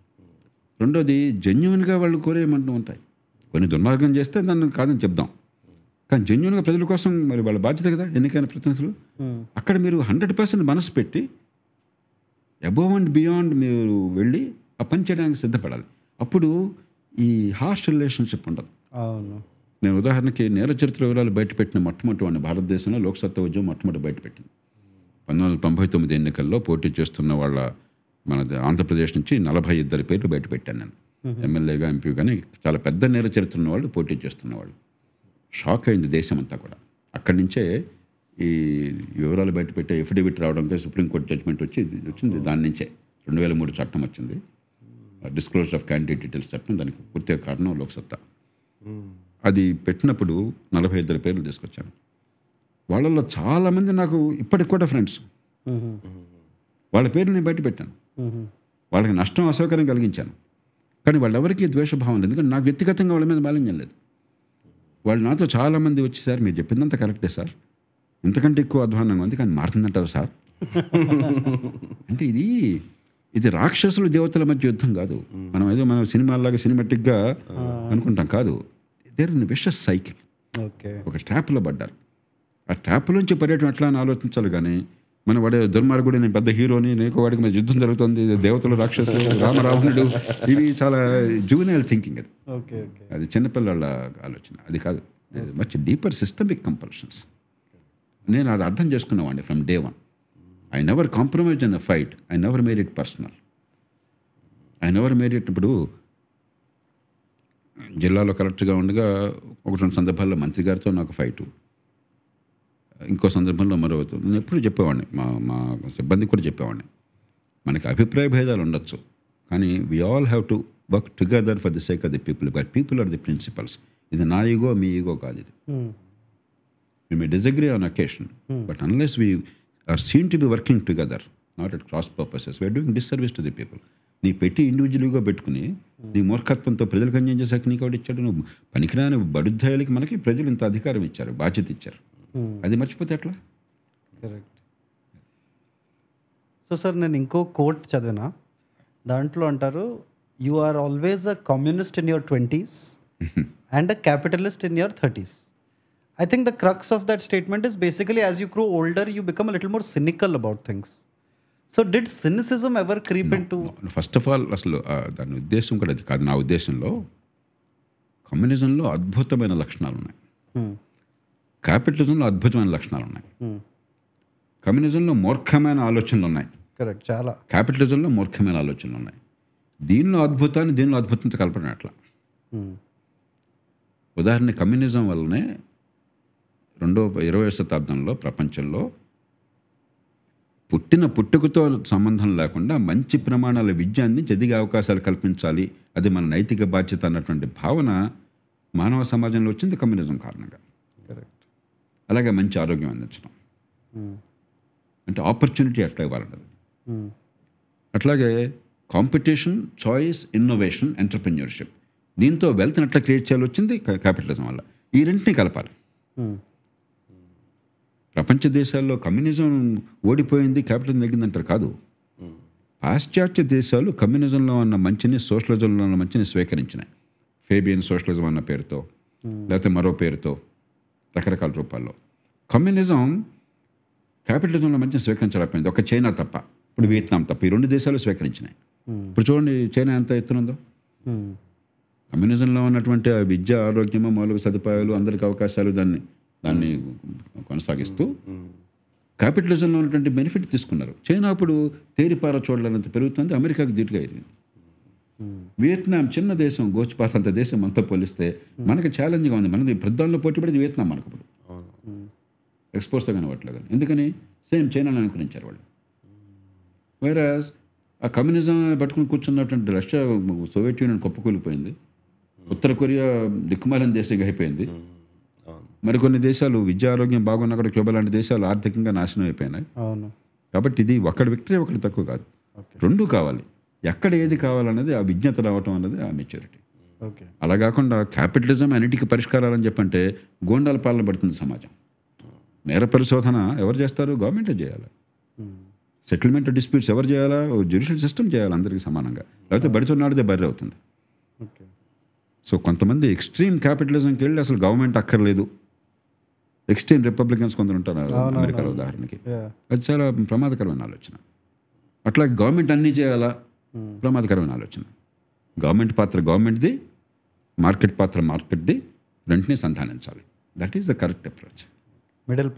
రెండోది, జెన్యున్గా వాళ్ళు కోరేమంటూ ఉంటాయి. కొన్ని దుర్మార్గం చేస్తే దాన్ని కాదని చెప్దాం, కానీ జెన్యున్గా ప్రజల కోసం మరి వాళ్ళ బాధ్యత కదా ఎన్నికైన ప్రతినిధులు. అక్కడ మీరు 100% మనసు పెట్టి అబోవ్ అండ్ బియాండ్ మీరు వెళ్ళి ఆ పని చేయడానికి సిద్ధపడాలి. అప్పుడు ఈ హార్ష్ రిలేషన్షిప్ ఉండదు. అవును. నేను ఉదాహరణకి నేర చరిత్ర వివరాలు బయటపెట్టిన మొట్టమొదటి వాడిని భారతదేశంలో లోక్సత్తా ఉద్యమం మొట్టమొదటి బయటపెట్టింది. 1999 ఎన్నికల్లో పోటీ చేస్తున్న వాళ్ళ మన ఆంధ్రప్రదేశ్ నుంచి 42 పేర్లు బయటపెట్టాను నేను. ఎమ్మెల్యేగా, ఎంపీ కానీ చాలా పెద్ద నేర చరిత్ర ఉన్నవాళ్ళు పోటీ చేస్తున్నవాళ్ళు. షాక్ అయింది దేశం అంతా కూడా. అక్కడి నుంచే ఈ వివరాలు బయటపెట్టే ఎఫిడవిట్ రావడంతో సుప్రీంకోర్టు జడ్జిమెంట్ వచ్చింది. దాని నుంచే 2003 చట్టం వచ్చింది, డిస్క్లోజర్ ఆఫ్ క్యాండిడేట్ డీటెయిల్స్ చట్టం. దానికి పూర్తిగా కారణం లోక్సత్తా. అది పెట్టినప్పుడు 42 పేర్లు తీసుకొచ్చాను. వాళ్ళల్లో చాలామంది నాకు ఇప్పటికి కూడా ఫ్రెండ్స్. వాళ్ళ పేర్లు నేను బయట పెట్టాను. వాళ్ళకి నష్టం, అసౌకర్యం కలిగించాను. కానీ వాళ్ళెవరికీ ద్వేషభావం లేదు, ఎందుకంటే నాకు వ్యక్తిగతంగా వాళ్ళ మీద మాలిన్యం లేదు. వాళ్ళు నాతో చాలామంది వచ్చి, సార్ మీరు చెప్పిందంతా కరెక్టే సార్, ఇంతకంటే ఎక్కువ అధ్వానంగా ఉంది కానీ మారుతుందంటారు సార్ అంటే ఇది ఇది రాక్షసులు దేవతల మధ్య యుద్ధం కాదు. మనం సినిమాలాగా సినిమాటిక్గా అనుకుంటాం కాదు. There in vicious cycle. ఒక ట్రాప్లో పడ్డారు. ఆ ట్రాప్లోంచి పర్యటన ఎట్లా అని ఆలోచించాలి. కానీ మన వాడే దుర్మార్గుడు, నేను పెద్ద హీరోని, నీకు వాడికి మీద యుద్ధం జరుగుతుంది, దేవతలు రాక్షసులు, రామరావణుడు, ఇవి చాలా జూనియల్ థింకింగ్. అది చిన్నపిల్లల ఆలోచన. అది కాదు. Much deeper systemic compulsions. నేను అది అర్థం చేసుకున్నామండి from day one. I never compromised in a fight. I never made it personal. I never made it. ఇప్పుడు జిల్లాలో కలెక్టర్గా ఉండగా 1-2 సందర్భాల్లో మంత్రి గారితో నాకు ఫైటు, ఇంకో సందర్భంలో నేను ఎప్పుడు చెప్పేవాడిని, మా సిబ్బందికి కూడా చెప్పేవాడిని, మనకి అభిప్రాయ భేదాలు ఉండొచ్చు, కానీ we all have to work together for the sake of the people. But people are the principals. ఇది నా ఈగో మీ ఈగో కాదు. ఇది we may disagree on occasion, but unless we are seen to be working together, not at cross purposes, we are doing disservice to the people. నీ పెట్టి ఇండివిజువల్గా పెట్టుకుని నీ మూర్ఖత్వంతో ప్రజలకు అన్యాయం చేశాక నీకు ఒకటి ఇచ్చాడు. నువ్వు పనికిరాని బడుద్దాయాలకి మనకి ప్రజలు ఇంత అధికారం ఇచ్చారు, బాధ్యత ఇచ్చారు. అది మర్చిపోతే ఎట్లా? కరెక్ట్. సో సార్, నేను ఇంకో కోట్ చదివినా, దాంట్లో అంటారు, you are always a communist in your 20s and a capitalist in your 30s. I think the crux of that statement is basically as you grow older, you become a little more cynical about things. So did cynicism ever creep into... first of all అసలు దాని ఉద్దేశం కూడా అది కాదు. నా ఉద్దేశంలో కమ్యూనిజంలో అద్భుతమైన లక్షణాలు ఉన్నాయి, క్యాపిటలిజంలో అద్భుతమైన లక్షణాలు ఉన్నాయి. కమ్యూనిజంలో మూర్ఖమైన ఆలోచనలు ఉన్నాయి. కరెక్ట్. చాలా. క్యాపిటలిజంలో మూర్ఖమైన ఆలోచనలు ఉన్నాయి. దీనిలో అద్భుతాన్ని దీనిలో అద్భుతంతో కలపడం ఎట్లా? ఉదాహరణ, కమ్యూనిజం వల్లనే 20వ శతాబ్దంలో ప్రపంచంలో పుట్టుకతో సంబంధం లేకుండా మంచి ప్రమాణాల విద్య అందించి ఎదిగే అవకాశాలు కల్పించాలి, అది మన నైతిక బాధ్యత అన్నటువంటి భావన మానవ సమాజంలో వచ్చింది కమ్యూనిజం కారణంగా. కరెక్ట్. అలాగే మంచి ఆరోగ్యం అందించడం, అంటే ఆపర్చునిటీ ఎట్లా ఇవ్వాలన్నది. అట్లాగే కాంపిటీషన్, చాయిస్, ఇన్నోవేషన్, ఎంటర్ప్రెన్యూర్షిప్, దీంతో వెల్త్ని ఎట్లా క్రియేట్ చేయాలి వచ్చింది క్యాపిటలిజం వల్ల. ఈ రెంటిని కలపాలి. ప్రపంచ దేశాల్లో కమ్యూనిజం ఓడిపోయింది, క్యాపిటలిజం నెగ్గిందంటారు కాదు. పాశ్చాత్య దేశాలు కమ్యూనిజంలో ఉన్న మంచిని, సోషలిజంలో ఉన్న మంచిని స్వీకరించినాయి. ఫేబియన్ సోషలిజం అన్న పేరుతో, లేకపోతే మరో పేరుతో, రకరకాల రూపాల్లో. కమ్యూనిజం క్యాపిటలిజంలో మంచిని స్వీకరించలేకపోయింది, ఒక చైనా తప్ప. ఇప్పుడు వియత్నాం తప్ప ఈ 2 దేశాలు స్వీకరించినాయి. ఇప్పుడు చూడండి చైనా ఎంత ఎత్తునుందో. కమ్యూనిజంలో ఉన్నటువంటి విద్య, ఆరోగ్యము, మౌలిక సదుపాయాలు, అందరికి అవకాశాలు, దాన్ని కొనసాగిస్తూ క్యాపిటలిజంలో ఉన్నటువంటి బెనిఫిట్ తీసుకున్నారు. చైనా ఇప్పుడు తేరిపార చూడలేనంత పెరుగుతుంది, అమెరికాకి ధీటుగా అయింది. వియత్నాం చిన్న దేశం, గోచిపాత అంత దేశం అంతా పోలిస్తే మనకి ఛాలెంజ్గా ఉంది. మనది ప్రధానంలో పోటీ పడేది వియత్నాం మనకు ఇప్పుడు ఎక్స్పోర్ట్స్తో కనబట్లేదు. కానీ ఎందుకని? సేమ్ చైనాని అనుకరించారు వాళ్ళు. వైరాస్ ఆ కమ్యూనిజం పట్టుకుని కూర్చున్నటువంటి రష్యా, సోవియట్ యూనియన్ కుప్పకూలిపోయింది. ఉత్తర కొరియా దిక్కుమాలిన దేశంగా అయిపోయింది. మరికొన్ని దేశాలు విద్యా ఆరోగ్యం బాగున్నా కూడా క్యూబా లాంటి దేశాలు ఆర్థికంగా నాశనం అయిపోయినాయి. కాబట్టి ఇది ఒకటి విక్టరీ, ఒకటి తక్కువ కాదు, 2 కావాలి. ఎక్కడ ఏది కావాలనేది ఆ విజ్ఞత రావటం అనేది ఆ మెచ్యూరిటీ. అలా కాకుండా క్యాపిటలిజం అన్నిటికీ పరిష్కారాలని చెప్పంటే గోండాల పాలన పడుతుంది సమాజం. నేర పరిశోధన ఎవరు చేస్తారు? గవర్నమెంటే చేయాలి. సెటిల్మెంట్ డిస్ప్యూట్స్ ఎవరు చేయాలా? జ్యుడిషియల్ సిస్టమ్ చేయాలి అందరికీ సమానంగా, లేకపోతే బడిచున్నాడిదే బర్రె అవుతుంది. సో కొంతమంది ఎక్స్ట్రీమ్ క్యాపిటలిజంకి వెళ్ళి అసలు గవర్నమెంట్ అక్కర్లేదు, ఎక్స్ట్రీమ్ రిపబ్లికన్స్ కొందరు ఉంటారు అమెరికాలో ఉదాహరణకి. అది చాలా ప్రమాదకరమైన ఆలోచన. అట్లా గవర్నమెంట్ అన్నీ చేయాలా? ప్రమాదకరమైన ఆలోచన. గవర్నమెంట్ పాత్ర గవర్నమెంట్ది, మార్కెట్ పాత్ర మార్కెట్ది, రెంటిని సంధానించాలి. That is the correct approach. Middle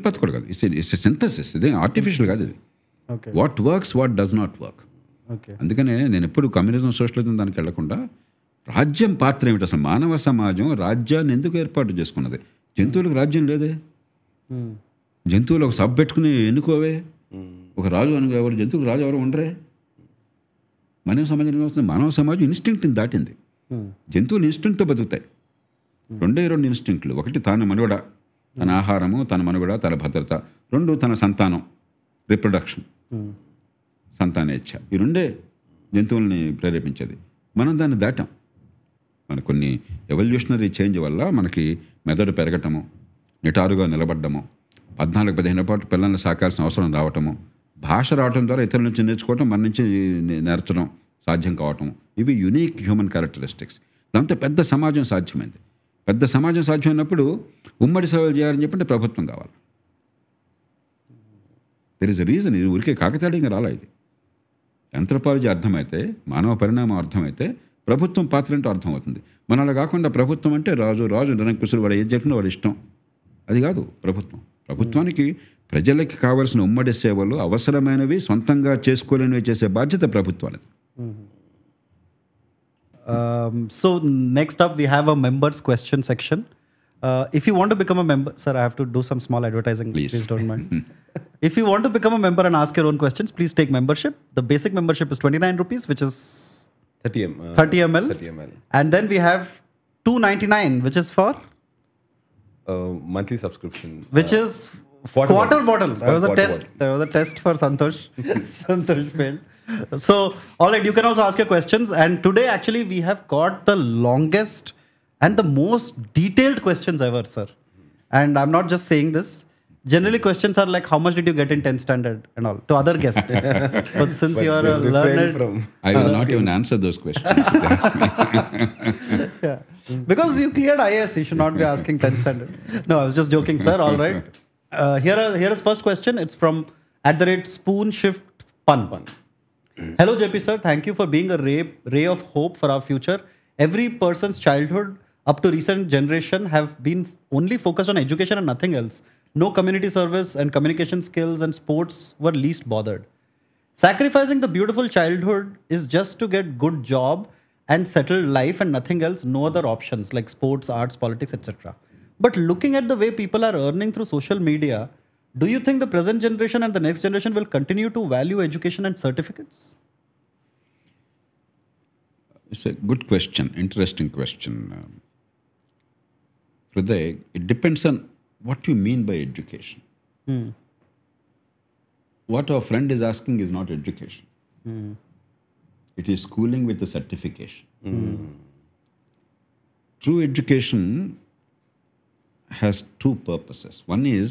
path కూడా కాదు, ఇట్స్ సింథసిస్. ఇది ఆర్టిఫిషియల్ కాదు. ఇది what works, what does not work. అందుకనే నేను ఎప్పుడు కమ్యూనిజం, సోషలిజం దానికి వెళ్లకుండా రాజ్యం పాత్ర ఏమిటి, అసలు మానవ సమాజం రాజ్యాన్ని ఎందుకు ఏర్పాటు చేసుకున్నది? జంతువులకు రాజ్యం లేదే. జంతువులు ఒక సభ పెట్టుకుని ఎన్నుకోవే, ఒక రాజు అనుకో, ఎవరు జంతువులు రాజు ఎవరు ఉండరే. మానవ సమాజం వస్తుంది, మానవ సమాజం ఇన్స్టింక్ట్ని దాటింది. జంతువులు ఇన్స్టింక్ట్తో బతుకుతాయి. 2 ఇన్స్టింక్ట్లు. ఒకటి తన మనుగడ, తన ఆహారము, తన మనుగడ, తన భద్రత. 2 తన సంతానం, రిప్రొడక్షన్, సంతానేచ్ఛ. ఈ 2 జంతువుల్ని ప్రేరేపించేది. మనం దాన్ని దాటాం. మన కొన్ని ఎవల్యూషనరీ చేంజ్ వల్ల మనకి మెదడు పెరగటము, నిటారుగా నిలబడ్డము, 14-15 పాటు పిల్లల్ని సాకాల్సిన అవసరం రావటము, భాష రావడం ద్వారా ఇతరుల నుంచి నేర్చుకోవటం, మన నుంచి నేర్చడం సాధ్యం కావటం, ఇవి యునీక్ హ్యూమన్ క్యారెక్టరిస్టిక్స్. దాంతో పెద్ద సమాజం సాధ్యమైంది. పెద్ద సమాజం సాధ్యమైనప్పుడు ఉమ్మడి సేవలు చేయాలని చెప్పంటే ప్రభుత్వం కావాలి. There is a reason. ఇది ఊరికే కాకతాళీయంగా రాలా. ఇది యాంథ్రోపాలజీ అర్థమైతే, మానవ పరిణామం అర్థమైతే ప్రభుత్వం పాత్ర ఏంటో అర్థమవుతుంది. మన అలా కాకుండా ప్రభుత్వం అంటే రాజు నిరంకుశుడు, వాడు ఏం చెప్పినా వాడు ఇష్టం. అది కాదు ప్రభుత్వం. ప్రభుత్వానికి ప్రజలకి కావాల్సిన ఉమ్మడి సేవలు, అవసరమైనవి సొంతంగా చేసుకోలేనివి చేసే బాధ్యత ప్రభుత్వానికి. So next up we have a members question section. If you want to become a member, sir, I have to do some small advertising. Please don't mind. If you want to become a member and ask your own questions, please take membership. The basic membership is 29 rupees, which is 30 ml. And then we have 299, which is for monthly subscription, which is quarter bottle. There was a test for Santosh. Santosh failed. So, all right, you can also ask your questions. And today, actually, we have got the longest and the most detailed questions ever, sir. And I'm not just saying this. Generally, questions are like, how much did you get in 10th standard and all, to other guests. But since you are a learned... I will not even answer those questions if you ask me. Yeah. Because you cleared IAS, you should not be asking 10th standard. No, I was just joking, sir. All right. Here is first question. It's from @SpoonShiftPun. Hello, JP sir. Thank you for being a ray of hope for our future. Every person's childhood up to recent generation have been only focused on education and nothing else. No community service and communication skills and sports were least bothered. Sacrificing the beautiful childhood is just to get good job and settled life and nothing else, no other options like sports, arts, politics, etc. But looking at the way people are earning through social media, do you think the present generation and the next generation will continue to value education and certificates? It's a good question, interesting question. Hriday, it depends on what you mean by education. What our friend is asking is not education. It is schooling with a certification. True education has two purposes. One is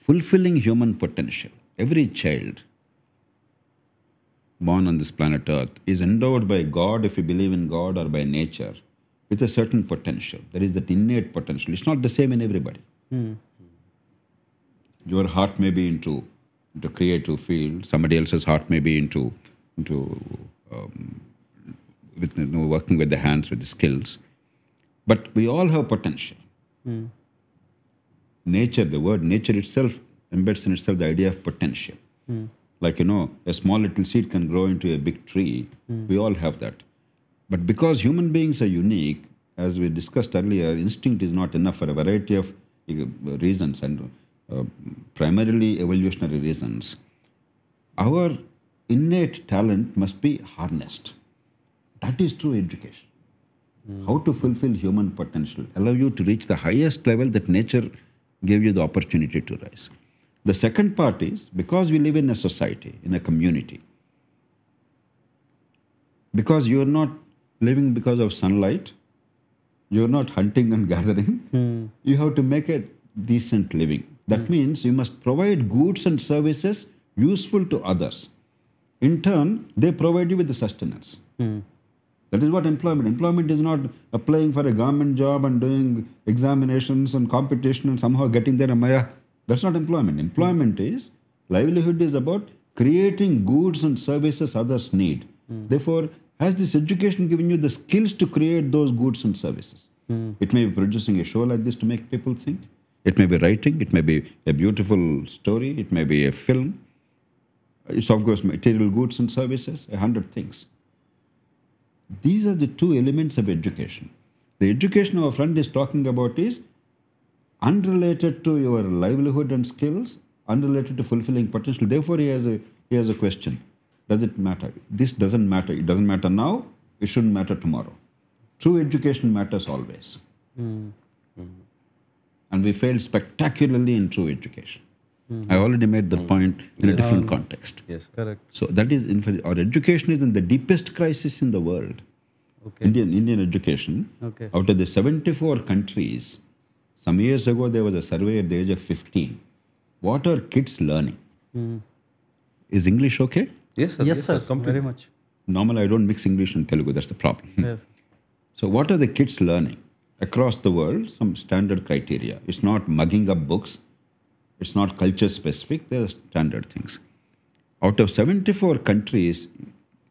fulfilling human potential. Every child born on this planet Earth is endowed by God, if you believe in God, or by nature, with a certain potential. There is that innate potential. It's not the same in everybody. Your heart may be into creative field. Somebody else's heart may be into working with the hands, with the skills. But we all have potential. Nature, the word nature itself embeds in itself the idea of potential. Like, a small little seed can grow into a big tree. We all have that. But because human beings are unique, as we discussed earlier, instinct is not enough for a variety of reasons, and primarily evolutionary reasons. Our innate talent must be harnessed. That is true education. How to fulfill human potential, allow you to reach the highest level that nature gave you the opportunity to rise. The second part is, because we live in a society, in a community, because you are not living because of sunlight, you are not hunting and gathering, you have to make a decent living. That means you must provide goods and services useful to others. In turn, they provide you with the sustenance. That is what employment. Employment is not applying for a government job and doing examinations and competition and somehow getting there. That's not employment. Employment is, livelihood is about creating goods and services others need. Therefore, has this education given you the skills to create those goods and services? It may be producing a show like this to make people think. It may be writing. It may be a beautiful story. It may be a film. It's, of course, material goods and services, 100 things. These are the two elements of education. The education our friend is talking about is unrelated to your livelihood and skills, unrelated to fulfilling potential. Therefore, he has a question. Does it matter? This doesn't matter. It doesn't matter now. It shouldn't matter tomorrow. True education matters always. And we failed spectacularly in true education. I already made that point in a different context. Yes, correct. So that is, our education is in the deepest crisis in the world. Okay. Indian education. Okay. Out of the 74 countries, some years ago there was a survey at the age of 15. What are kids learning? Is English okay? Yes, sir. Yes, sir. Very much. Normally, I don't mix English and Telugu. That's the problem. Yes. So what are the kids learning? Across the world, some standard criteria. It's not mugging up books. It's not culture specific. There are standard things. Out of 74 countries,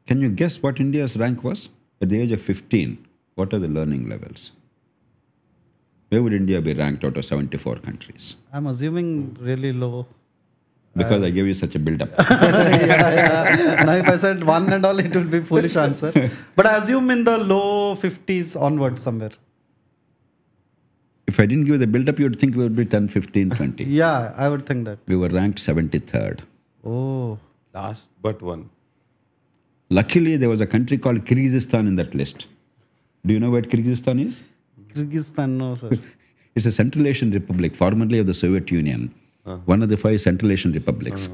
can you guess what India's rank was? At the age of 15, what are the learning levels? Where would India be ranked out of 74 countries? I'm assuming really low. Because I gave you such a build-up. Now if I said 1 and all, it would be foolish answer. But I assume in the low 50s onwards somewhere. If I didn't give you the build-up, you would think we would be 10, 15, 20. Yeah, I would think that. We were ranked 73rd. Oh. Last but one. Luckily, there was a country called Kyrgyzstan in that list. Do you know what Kyrgyzstan is? Kyrgyzstan, no, sir. It's a Central Asian republic, formerly of the Soviet Union. One of the 5 Central Asian republics.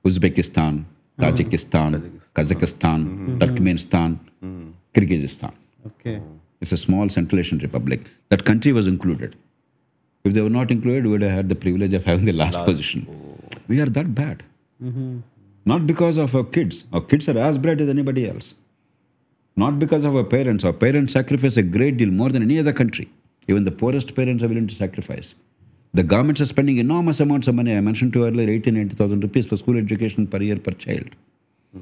Uzbekistan, Tajikistan, Kazakhstan, Turkmenistan, Kyrgyzstan. Okay. It's a small Central Asian republic. That country was included. If they were not included, we would have had the privilege of having the last position. We are that bad. Not because of our kids. Our kids are as bright as anybody else. Not because of our parents. Our parents sacrifice a great deal more than any other country. Even the poorest parents are willing to sacrifice. The governments are spending enormous amounts of money. I mentioned to you earlier, 80,000 rupees for school education per year per child.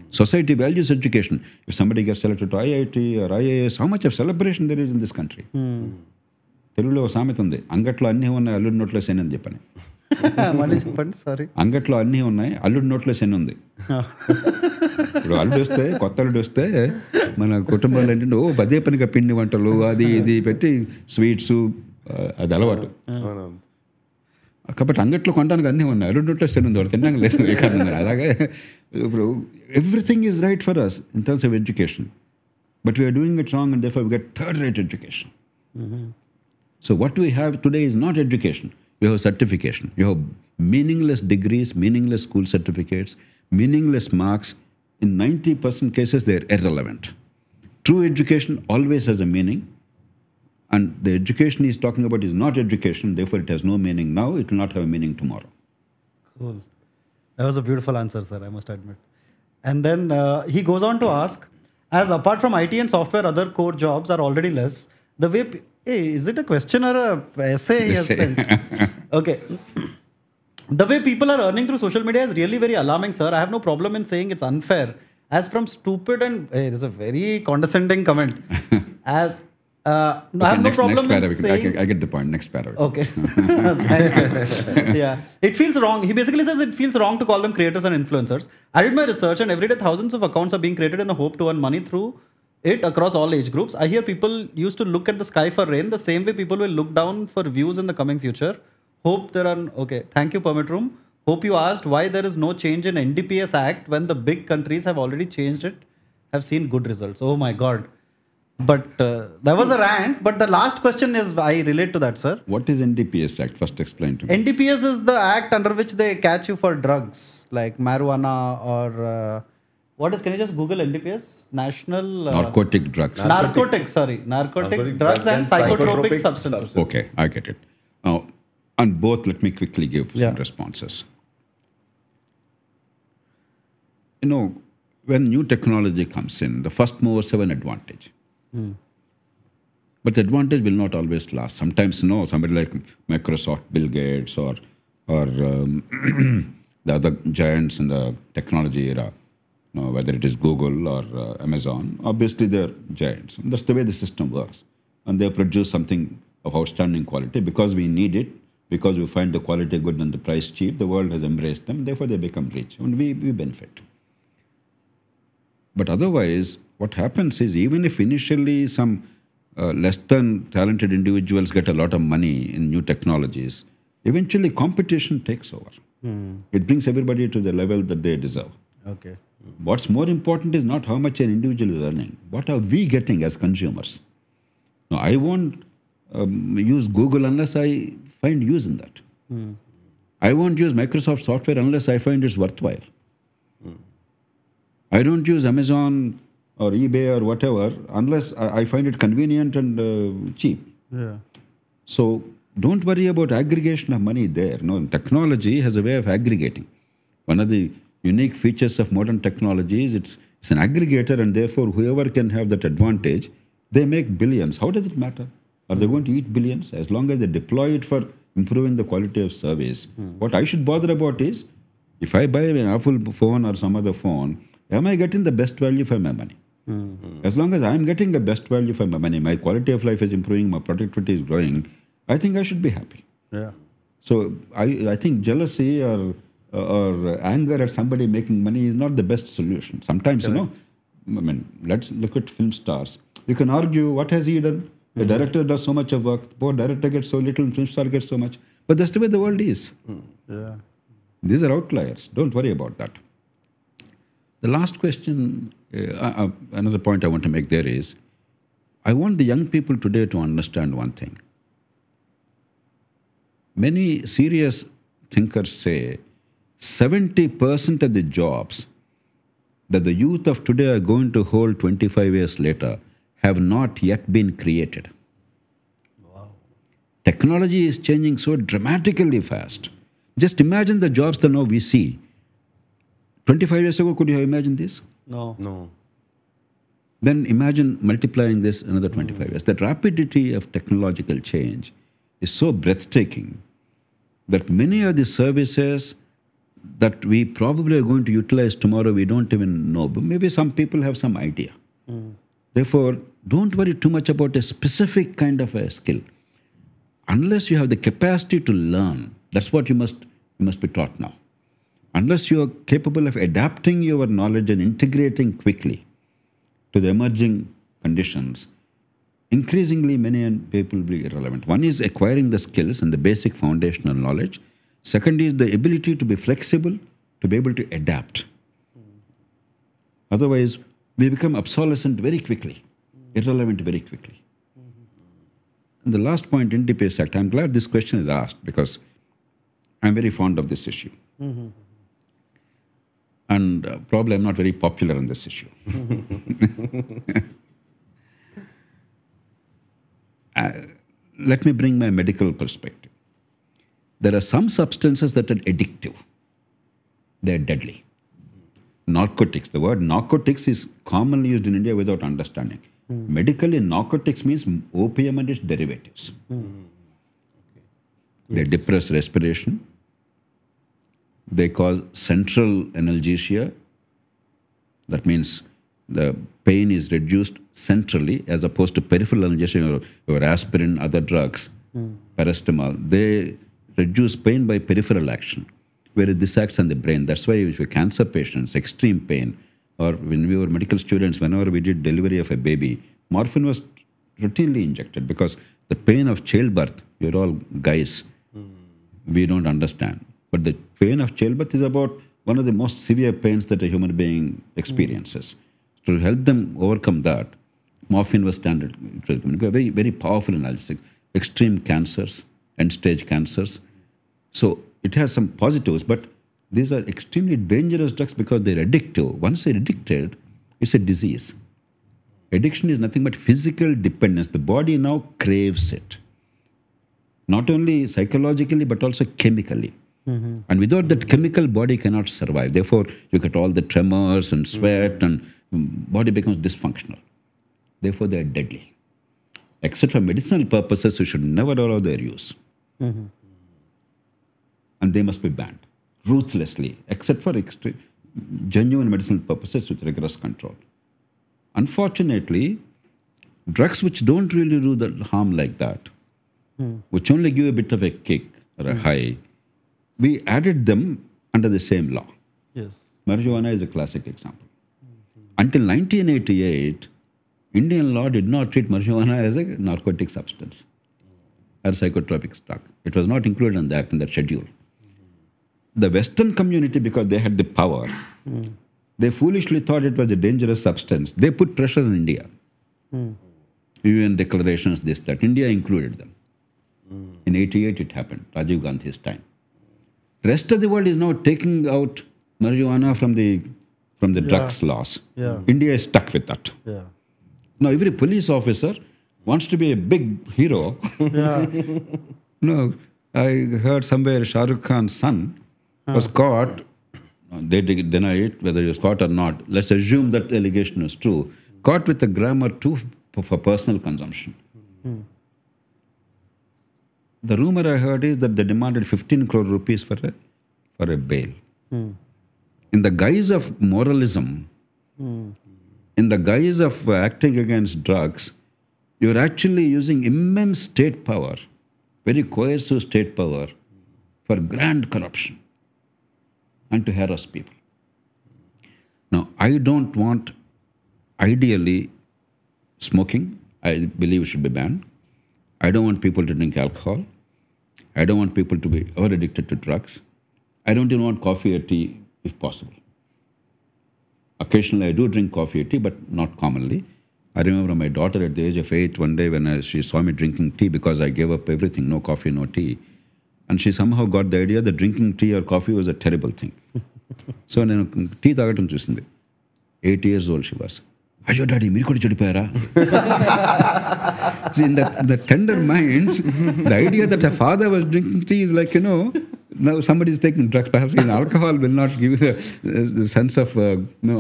Society values education. If somebody gets selected to IIT or IAS, how much of celebration there is in this country? తెలుగులో సామెత ఉంది, అంగట్లో అన్నీ ఉన్నాయి అల్లుడి నోట్లో శని అని చెప్పని. మళ్ళీ చెప్పండి, సారీ. అంగట్లో అన్నీ ఉన్నాయి అల్లుడి నోట్లో శని ఉంది. ఇప్పుడు అల్లుడు వస్తే, కొత్త అల్లుడు వస్తే మన కుటుంబాలు ఏంటంటే పదే పనిగా పిండి వంటలు అది ఇది పెట్టి స్వీట్స్, అది అలవాటు. కాబట్టి అంగట్లో కొనడానికి అన్నీ ఉన్నాయి, అల్లుడి నోట్లో శని ఉంది, వాడు తినడానికి లేదు. అలాగే ఇప్పుడు everything is right for us in terms of education, but we're doing it wrong and therefore we get third rate education. So what we have today is not education. You have certification. You have meaningless degrees, meaningless school certificates, meaningless marks. In 90% cases, they are irrelevant. True education always has a meaning. And the education he's talking about is not education. Therefore, it has no meaning now. It will not have a meaning tomorrow. Cool. That was a beautiful answer, sir, I must admit. And then he goes on to ask, as apart from IT and software, other core jobs are already less. The way... Hey, is it a question or a essay he has sent? Okay. The way people are earning through social media is really very alarming, sir. I have no problem in saying it's unfair. As from stupid and... Hey, this is a very condescending comment. As... I have no problem in saying... I get the point. Next paragraph. Okay. Yeah. It feels wrong. He basically says it feels wrong to call them creators and influencers. I did my research and every day thousands of accounts are being created in the hope to earn money through it across all age groups. I hear people used to look at the sky for rain the same way people will look down for views in the coming future. Hope there are... Okay. Thank you, Permit Room. Hope you asked why there is no change in NDPS Act when the big countries have already changed it, have seen good results. Oh my God. But there was a rant. But the last question is, I relate to that, sir. What is NDPS Act? First explain to me. NDPS is the act under which they catch you for drugs, like marijuana or... what is, can you just Google NDPS? National... narcotic drugs. Narcotic drugs and psychotropic substances. Okay, I get it. On both, let me quickly give some responses. You know, when new technology comes in, the first movers have an advantage. But the advantage will not always last. Sometimes, somebody like Microsoft, Bill Gates, or the other giants in the technology era, whether it is Google or Amazon, obviously they're giants. And that's the way the system works. And they produce something of outstanding quality because we need it, because we find the quality good and the price cheap. The world has embraced them, therefore they become rich, and we benefit. But otherwise, what happens is, even if initially some less than talented individuals get a lot of money in new technologies, eventually competition takes over. It brings everybody to the level that they deserve. Okay. What's more important is not how much an individual is earning. What are we getting as consumers? Now, I won't use Google unless I find use in that. I won't use Microsoft software unless I find it's worthwhile. I don't use Amazon or eBay or whatever unless I find it convenient and cheap. Yeah. So don't worry about aggregation of money there. No, technology has a way of aggregating. One of the unique features of modern technologies. It's an aggregator, and therefore whoever can have that advantage, they make billions. How does it matter? Are they going to eat billions? As long as they deploy it for improving the quality of service. What I should bother about is, if I buy an Apple phone or some other phone, am I getting the best value for my money? As long as I'm getting the best value for my money, my quality of life is improving, my productivity is growing, I think I should be happy. Yeah. So I think jealousy or anger at somebody making money is not the best solution. Sometimes, let's look at film stars. You can argue, what has he done? The director does so much of work, the poor director gets so little, and film star gets so much. But that's the way the world is. Yeah. These are outliers. Don't worry about that. The last question, another point I want to make there is, I want the young people today to understand one thing. Many serious thinkers say 70% of the jobs that the youth of today are going to hold 25 years later have not yet been created. Wow. Technology is changing so dramatically fast. Just imagine the jobs that now we see. 25 years ago, could you have imagined this? No. Then imagine multiplying this another 25 years. That rapidity of technological change is so breathtaking that many of the services that we probably are going to utilize tomorrow, we don't even know. But maybe some people have some idea. Therefore, don't worry too much about a specific kind of a skill. Unless you have the capacity to learn, that's what you must be taught now. Unless you are capable of adapting your knowledge and integrating quickly to the emerging conditions, increasingly many people will be irrelevant. One is acquiring the skills and the basic foundational knowledge. Second is the ability to be flexible, to be able to adapt. Otherwise, we become obsolescent very quickly, irrelevant very quickly. And the last point, NDPS Act, I'm glad this question is asked because I'm very fond of this issue. And probably I'm not very popular on this issue. Let me bring my medical perspective. There are some substances that are addictive. They're deadly. Narcotics. The word narcotics is commonly used in India without understanding. Medically, narcotics means opium and its derivatives. They depress respiration. They cause central analgesia. That means the pain is reduced centrally as opposed to peripheral analgesia, or aspirin, other drugs, paracetamol. They reduce pain by peripheral action, whereas this acts on the brain. That's why if you're cancer patients, extreme pain, or when we were medical students, whenever we did delivery of a baby, morphine was routinely injected because the pain of childbirth, you're all guys, we don't understand. But the pain of childbirth is about one of the most severe pains that a human being experiences. To help them overcome that, morphine was standard. It was very, very powerful analgesic. Extreme cancers, end-stage cancers. So it has some positives, but these are extremely dangerous drugs because they're addictive. Once they're addicted, it's a disease. Addiction is nothing but physical dependence. The body now craves it. Not only psychologically, but also chemically. And without that chemical, body cannot survive. Therefore, you get all the tremors and sweat and body becomes dysfunctional. Therefore, they are deadly. Except for medicinal purposes, you should never allow their use. And they must be banned ruthlessly, except for genuine medicinal purposes with rigorous control. Unfortunately, drugs which don't really do the harm like that, which only give a bit of a kick or a high, we added them under the same law. Yes. Marijuana is a classic example. Until 1988, Indian law did not treat marijuana as a narcotic substance or psychotropic drug. It was not included in that schedule. The Western community, because they had the power, they foolishly thought it was a dangerous substance. They put pressure on India. UN declarations, this, that. India included them. In 88 it happened, Rajiv Gandhi's time. Rest of the world is now taking out marijuana from the drugs laws. India is stuck with that. Now every police officer wants to be a big hero. No, I heard somewhere Shah Rukh Khan's son was caught they deny it, whether he was caught or not. Let's assume that the allegation is true. Caught with a gram or two for personal consumption. The rumor I heard is that they demanded 15 crore rupees for a bail. In the guise of moralism, in the guise of acting against drugs, you're actually using immense state power, very coercive state power, for grand corruption and to harass people. Now, I don't want, ideally, smoking. I believe it should be banned. I don't want people to drink alcohol. I don't want people to be over-addicted to drugs. I don't even want coffee or tea if possible. Occasionally I do drink coffee or tea, but not commonly. I remember my daughter at the age of 8, one day when she saw me drinking tea because I gave up everything, no coffee, no tea. And she somehow got the idea that drinking tea or coffee was a terrible thing. So నేను tea తాగటం చూసింది. 8 years old she was. అయ్యో daddy మీరు కూడా చెడిపోయారా? In the tender mind, the idea that her father was drinking tea is like, now somebody is taking drugs. Perhaps alcohol will not give you the sense of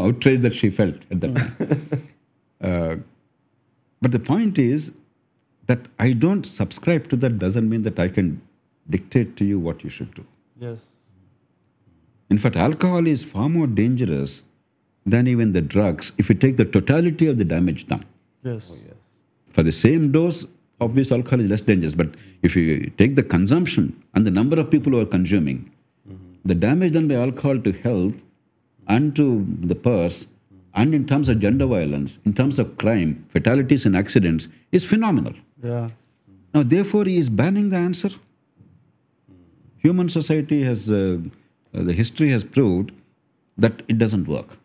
outrage that she felt at that time. But the point is that I don't subscribe to that doesn't mean that I can dictate to you what you should do. Yes. In fact, alcohol is far more dangerous than even the drugs if you take the totality of the damage done. Yes. For the same dose, obviously alcohol is less dangerous. But if you take the consumption and the number of people who are consuming, the damage done by alcohol to health and to the purse and in terms of gender violence, in terms of crime, fatalities and accidents is phenomenal. Yeah. Now, therefore, he is banning the answer. Human society has, the history has proved that it doesn't work.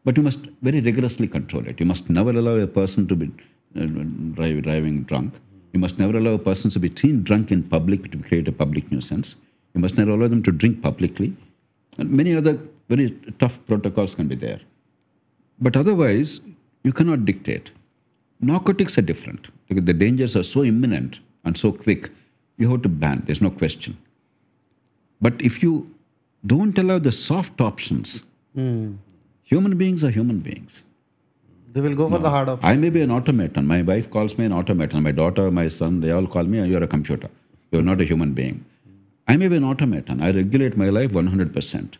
But you must very rigorously control it. You must never allow a person to be driving drunk. You must never allow a person to be seen drunk in public to create a public nuisance. You must never allow them to drink publicly. And many other very tough protocols can be there. But otherwise, you cannot dictate. Narcotics are different. Because the dangers are so imminent and so quick, you have to ban. There's no question. But if you don't allow the soft options, human beings are human beings. They will go for the hard option. I may be an automaton. My wife calls me an automaton. My daughter, my son, they all call me, you're a computer. You're not a human being. I may be an automaton. I regulate my life 100%.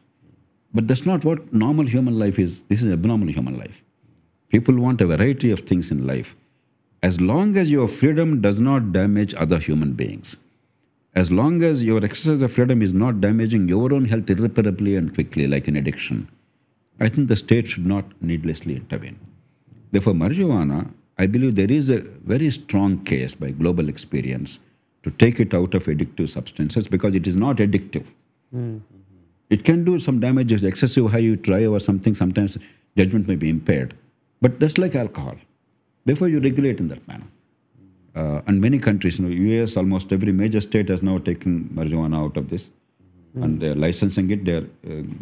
But that's not what normal human life is. This is abnormal human life. People want a variety of things in life. As long as your freedom does not damage other human beings, as long as your exercise of freedom is not damaging your own health irreparably and quickly, like an addiction, I think the state should not needlessly intervene. Therefore, marijuana, I believe there is a very strong case by global experience to take it out of addictive substances because it is not addictive. It can do some damage if excessive high you drive or something. Sometimes judgment may be impaired. But that's like alcohol. Therefore, you regulate in that manner. And many countries, US, almost every major state has now taken marijuana out of this. And they're licensing it, they're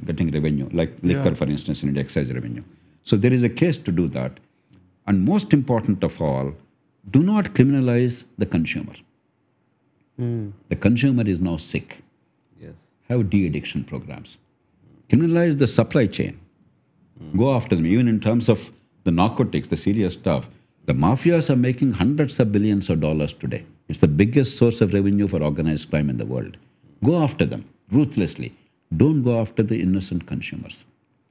getting revenue, like liquor, for instance, in excise revenue. So there is a case to do that. And most important of all, do not criminalize the consumer. The consumer is now sick. Yes. Have de-addiction programs. Criminalize the supply chain. Go after them, even in terms of the narcotics, the serious stuff. The mafias are making hundreds of billions of dollars today. It's the biggest source of revenue for organized crime in the world. Go after them ruthlessly. Don't go after the innocent consumers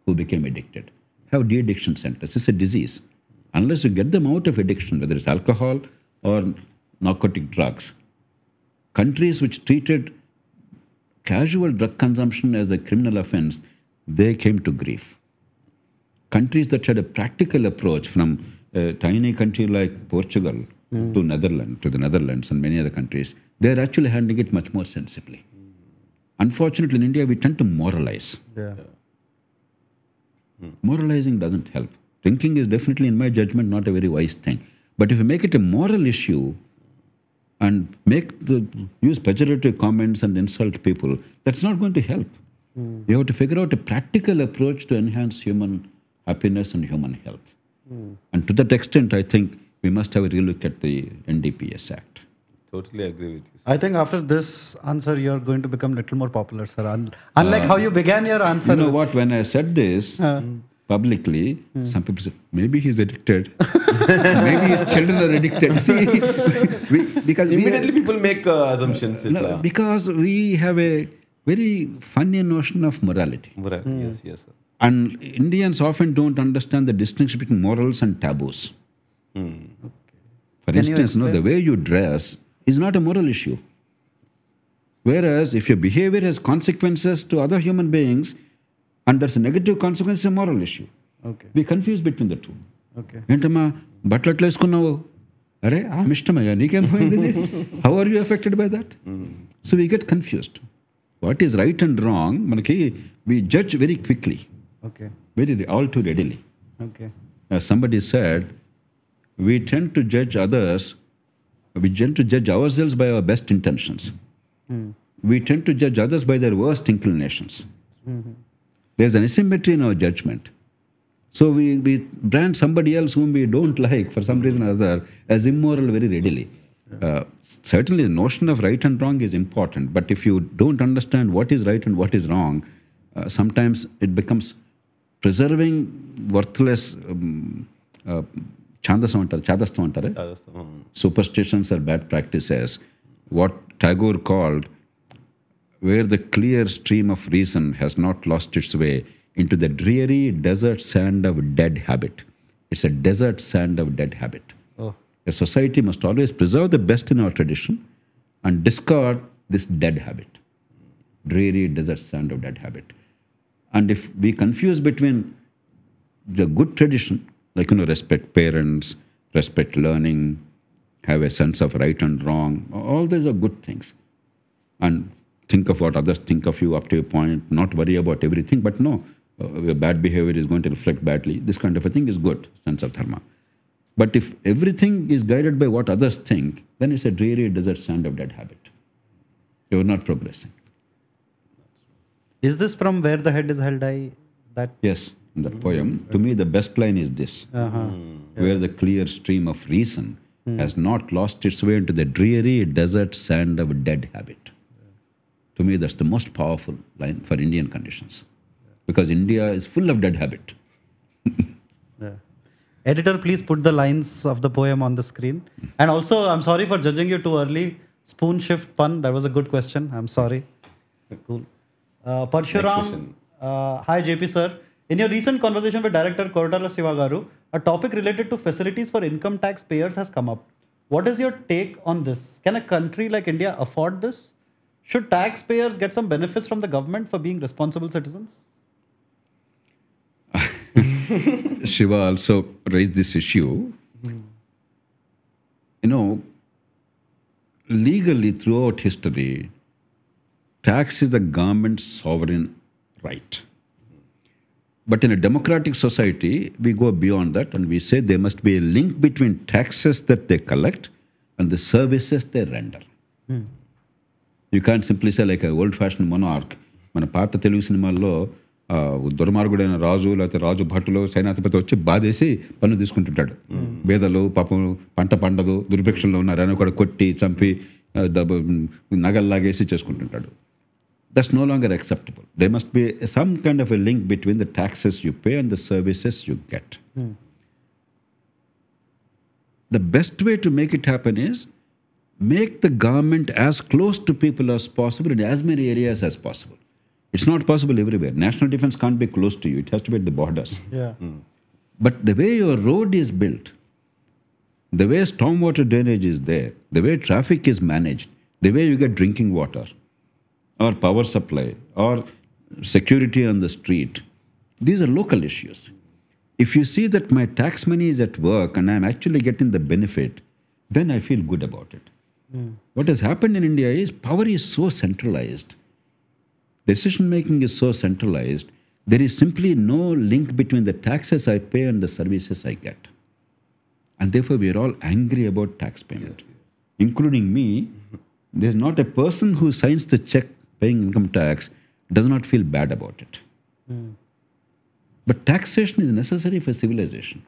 who became addicted. Have de-addiction centers. It's a disease. Unless you get them out of addiction, whether it's alcohol or narcotic drugs, countries which treated casual drug consumption as a criminal offense, they came to grief. Countries that had a practical approach, from a tiny country like Portugal to the Netherlands and many other countries, they're actually handling it much more sensibly. Unfortunately, in India, we tend to moralize. Yeah. Moralizing doesn't help. Drinking is definitely, in my judgment, not a very wise thing. But if you make it a moral issue and use pejorative comments and insult people, that's not going to help. You have to figure out a practical approach to enhance human happiness and human health. And to that extent, I think we must have a relook at the NDPS Act. totally agree with you. I think after this answer, you're going to become little more popular, sir. Unlike how you began your answer. You know what? When I said this publicly, some people said, maybe he's addicted. Maybe his children are addicted. See, because Immediately people make assumptions. because we have a very funny notion of morality. Yes, yes, sir. And Indians often don't understand the distinction between morals and taboos. For instance, the way you dress is not a moral issue. Whereas if your behavior has consequences to other human beings and there's a negative consequence, it's a moral issue. Okay. We confuse between the two. Okay. ఏంటమ్మా బట్టలు ఎట్లా వేసుకున్నావు అరే ఆమె ఇష్టమయ్యా నీకేం పోయింది how are you affected by that so we get confused what is right and wrong మనకి we judge very quickly Okay. all too readily. Okay. As somebody said, we tend to judge ourselves by our best intentions. We tend to judge others by their worst inclinations. There's an asymmetry in our judgment. So we brand somebody else whom we don't like for some reason or other as immoral very readily. Certainly the notion of right and wrong is important, but if you don't understand what is right and what is wrong, sometimes it becomes preserving worthless ఛాదస్తం అంటారు superstitions or bad practices, what Tagore called, where the clear stream of reason has not lost its way into the dreary desert sand of dead habit. It's a desert sand of dead habit. A society must always preserve the best in our tradition and discard this dead habit. Dreary desert sand of dead habit. And if we confuse between the good tradition, like, respect parents, respect learning, have a sense of right and wrong, all these are good things. And think of what others think of you up to a point, not worry about everything, but no, your bad behavior is going to reflect badly. This kind of a thing is good, sense of dharma. But if everything is guided by what others think, then it's a dreary desert sand of dead habit. You're not progressing. Is this from Where the Head is Held High? That Yes, in the poem, to me the best line is this. Where the clear stream of reason has not lost its way into the dreary desert sand of dead habit. To me, that's the most powerful line for Indian conditions. Because India is full of dead habit. Editor, please put the lines of the poem on the screen. And also, I'm sorry for judging you too early. Spoon shift pun, that was a good question. I'm sorry. Cool. Parshuram, hi JP sir. In your recent conversation with director Koratala Sivagaru, a topic related to facilities for income tax payers has come up. What is your take on this? Can a country like India afford this? Should taxpayers get some benefits from the government for being responsible citizens? Shiva also raised this issue. Legally throughout history, tax is the government's sovereign right. But in a democratic society, we go beyond that and we say there must be a link between taxes that they collect and the services they render. You can't simply say like an old-fashioned monarch. మన పాత తెలుగు సినిమాల్లో దుర్మార్గుడైన రాజు లేకపోతే రాజు భట్టులు సైనాధిపతి వచ్చి బాధేసి పన్ను తీసుకుంటుంటాడు. పేదలు పాపం పంట పండదు, దుర్భిక్షంలో ఉన్నారు అని కూడా కొట్టి చంపి డబ్బు నగల్లాగేసి చేసుకుంటుంటాడు. That's no longer acceptable. There must be some kind of a link between the taxes you pay and the services you get. The best way to make it happen is make the government as close to people as possible in as many areas as possible. It's not possible everywhere. National defense can't be close to you. It has to be at the borders. But the way your road is built, the way stormwater drainage is there, the way traffic is managed, the way you get drinking water, or power supply, or security on the street, these are local issues. If you see that my tax money is at work and I'm actually getting the benefit, then I feel good about it. What has happened in India is power is so centralized. Decision making is so centralized. There is simply no link between the taxes I pay and the services I get. And therefore we are all angry about tax payment. Including me, there's not a person who signs the check paying income tax does not feel bad about it. But taxation is necessary for civilization.